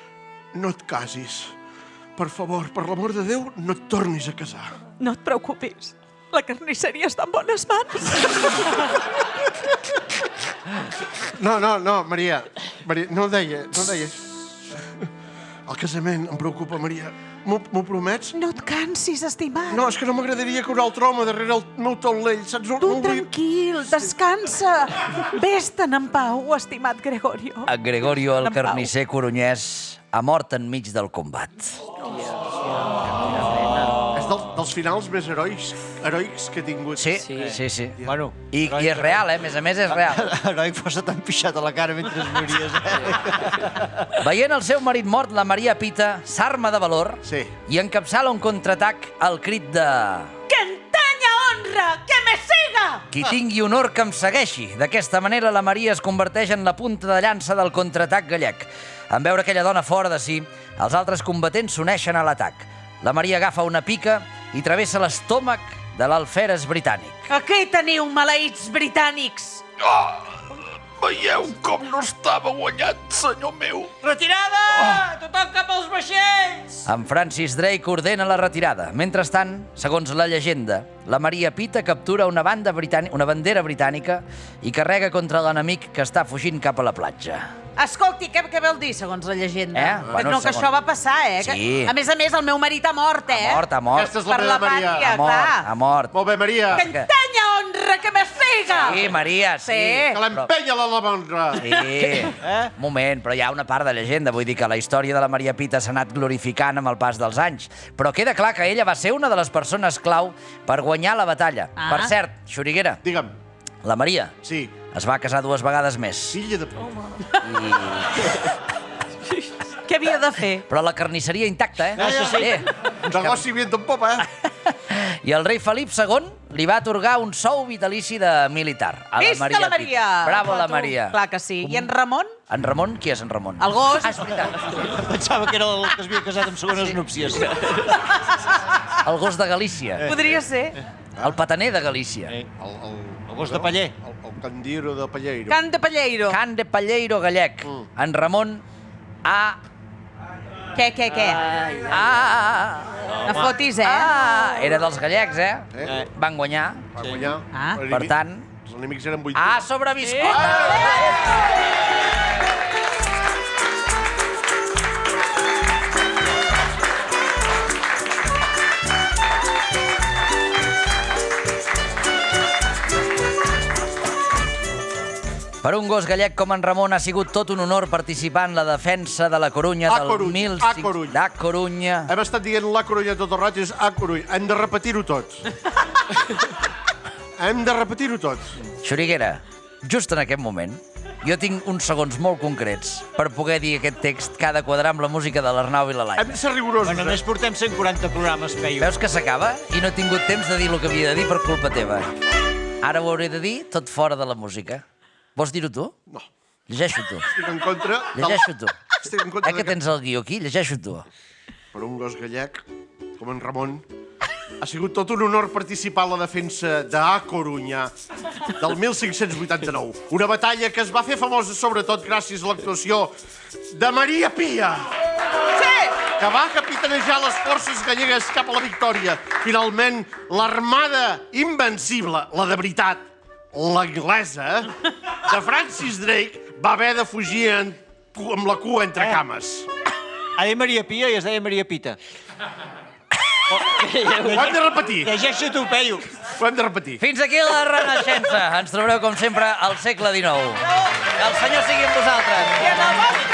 [SPEAKER 4] No et casis. Per favor, per l'amor de Déu, no et tornis a casar.
[SPEAKER 6] No et preocupis. La carnisseria està en bones mans.
[SPEAKER 4] No, Maria, no ho deies. El casament em preocupa, Maria. M'ho promets?
[SPEAKER 6] No et cansis, estimat.
[SPEAKER 4] No, és que no m'agradaria que un altre home darrere el meu taulell, saps? No,
[SPEAKER 6] Tu
[SPEAKER 4] no vull...
[SPEAKER 6] tranquil, descansa. Vés-te'n en pau, estimat Gregorio.
[SPEAKER 5] En Gregorio, el
[SPEAKER 6] En pau.
[SPEAKER 5] carnisser corunyès, ha mort enmig del combat.
[SPEAKER 4] És dels finals més heroics que he tingut.
[SPEAKER 5] Sí.
[SPEAKER 3] Bueno,
[SPEAKER 5] I és real, a més és real.
[SPEAKER 3] heroi fossa tan pixat a la cara mentre es mories,
[SPEAKER 5] Veient el seu marit mort, la Maria Pita s'arma de valor
[SPEAKER 4] Sí.
[SPEAKER 5] i encapçala un contraatac al crit de...
[SPEAKER 6] Que entanya honra, que me siga!
[SPEAKER 5] Qui tingui honor que em segueixi. D'aquesta manera, la Maria es converteix en la punta de llança del contraatac gallec. En veure aquella dona fora de si, els altres combatents s'uneixen a l'atac. La Maria agafa una pica i travessa l'estómac de l'alferes britànic.
[SPEAKER 6] Aquí teniu, maleïts britànics.
[SPEAKER 2] Veieu com no estava guanyat, senyor meu.
[SPEAKER 3] Retirada! Tothom cap als vaixells!
[SPEAKER 5] En Francis Drake ordena la retirada. Mentrestant, segons la llegenda, la Maria Pita captura una bandera britànica i carrega contra l'enemic que està fugint cap a la platja.
[SPEAKER 6] Escolti, què vol dir, segons la llegenda?
[SPEAKER 5] Bueno,
[SPEAKER 6] no, que
[SPEAKER 5] segons-
[SPEAKER 6] això va passar, eh?
[SPEAKER 5] Sí.
[SPEAKER 6] Que, a més, el meu marit ha mort, eh?
[SPEAKER 5] Ha mort.
[SPEAKER 4] Aquesta és la
[SPEAKER 6] Per
[SPEAKER 4] meva
[SPEAKER 6] la
[SPEAKER 4] Maria.
[SPEAKER 6] pàtria,
[SPEAKER 5] Ha mort.
[SPEAKER 4] Molt bé, Maria.
[SPEAKER 6] Que entanya honra, que me siga!
[SPEAKER 5] Sí, Maria, sí.
[SPEAKER 6] Sí.
[SPEAKER 4] Que l'empenya la mandra.
[SPEAKER 5] Sí, moment, però hi ha una part de llegenda. Vull dir que la història de la Maria Pita s'ha anat glorificant amb el pas dels anys. Però queda clar que ella va ser una de les persones clau per guanyar la batalla. Per cert, Xuriguera,
[SPEAKER 4] Digue'm.
[SPEAKER 5] la Maria
[SPEAKER 4] Sí.
[SPEAKER 5] es va casar 2 vegades més.
[SPEAKER 4] Filla de...
[SPEAKER 6] Què havia de fer?
[SPEAKER 5] Però la carnisseria intacta, eh?
[SPEAKER 3] Això sí.
[SPEAKER 4] Negoci viento en popa,
[SPEAKER 5] I el rei Felip II li va atorgar un sou vitalici de militar. A la
[SPEAKER 6] Visca
[SPEAKER 5] Maria
[SPEAKER 6] la
[SPEAKER 5] Pita.
[SPEAKER 6] Maria!
[SPEAKER 5] Bravo, la
[SPEAKER 6] Tu.
[SPEAKER 5] Maria.
[SPEAKER 6] Clar que sí. I en Ramon?
[SPEAKER 5] En Ramon? Qui és en Ramon?
[SPEAKER 6] El gos?
[SPEAKER 5] Ah, és veritat.
[SPEAKER 3] Pensava que era el que es havia casat amb segones núpcies.
[SPEAKER 5] El gos de Galícia.
[SPEAKER 6] Podria ser.
[SPEAKER 5] El pataner de Galícia.
[SPEAKER 3] El gos de paller.
[SPEAKER 4] El candiro de Palleiro.
[SPEAKER 6] Can de Palleiro.
[SPEAKER 5] Can de Palleiro gallec. En Ramon ha...
[SPEAKER 6] Què? No fotis, eh?
[SPEAKER 5] Era dels gallecs, eh? Van guanyar.
[SPEAKER 4] Va guanyar.
[SPEAKER 6] Ah.
[SPEAKER 5] Per tant...
[SPEAKER 4] Els enemics eren 8.
[SPEAKER 5] Ha sobreviscut! Per un gos gallec com en Ramon ha sigut tot un honor participar en la defensa de la Corunya del 1500... A Corunya.
[SPEAKER 4] Hem estat dient la Corunya tot el raig, és a Corunya. Hem de repetir-ho tots. Hem de repetir-ho tots.
[SPEAKER 5] Xuriguera, just en aquest moment, jo tinc uns segons molt concrets per poder dir aquest text que ha de quadrar amb la música de l'Arnau i la Laia.
[SPEAKER 4] Hem de ser rigorosos,
[SPEAKER 3] Bueno, només portem 140 programes, Peyu.
[SPEAKER 5] Veus que s'acaba i no he tingut temps de dir el que havia de dir per culpa teva. Ara ho hauré de dir tot fora de la música. Vols dir-ho tu?
[SPEAKER 4] No.
[SPEAKER 5] Llegeixo tu.
[SPEAKER 4] Estic en contra...
[SPEAKER 5] Llegeixo tu.
[SPEAKER 4] Estic en contra
[SPEAKER 5] que tens el guió aquí? Llegeixo tu.
[SPEAKER 4] Per un gos gallec, com en Ramon, ha sigut tot un honor participar en la defensa d'A Corunya del 1589. Una batalla que es va fer famosa sobretot gràcies a l'actuació de Maria Pia. Sí! Que va capitanejar les forces gallegues cap a la victòria. Finalment, l'armada invencible, la de veritat, l'anglesa, de Francis Drake, va haver de fugir amb la cua entre cames.
[SPEAKER 3] Ha dit Maria Pia i es deia Maria Pita.
[SPEAKER 4] Ho hem de repetir.
[SPEAKER 3] Llegeixo tu, Peyu.
[SPEAKER 4] Ho hem de repetir.
[SPEAKER 5] Fins aquí la Renaixença. Ens trobareu, com sempre, al segle XIX. Que el Senyor sigui amb vosaltres.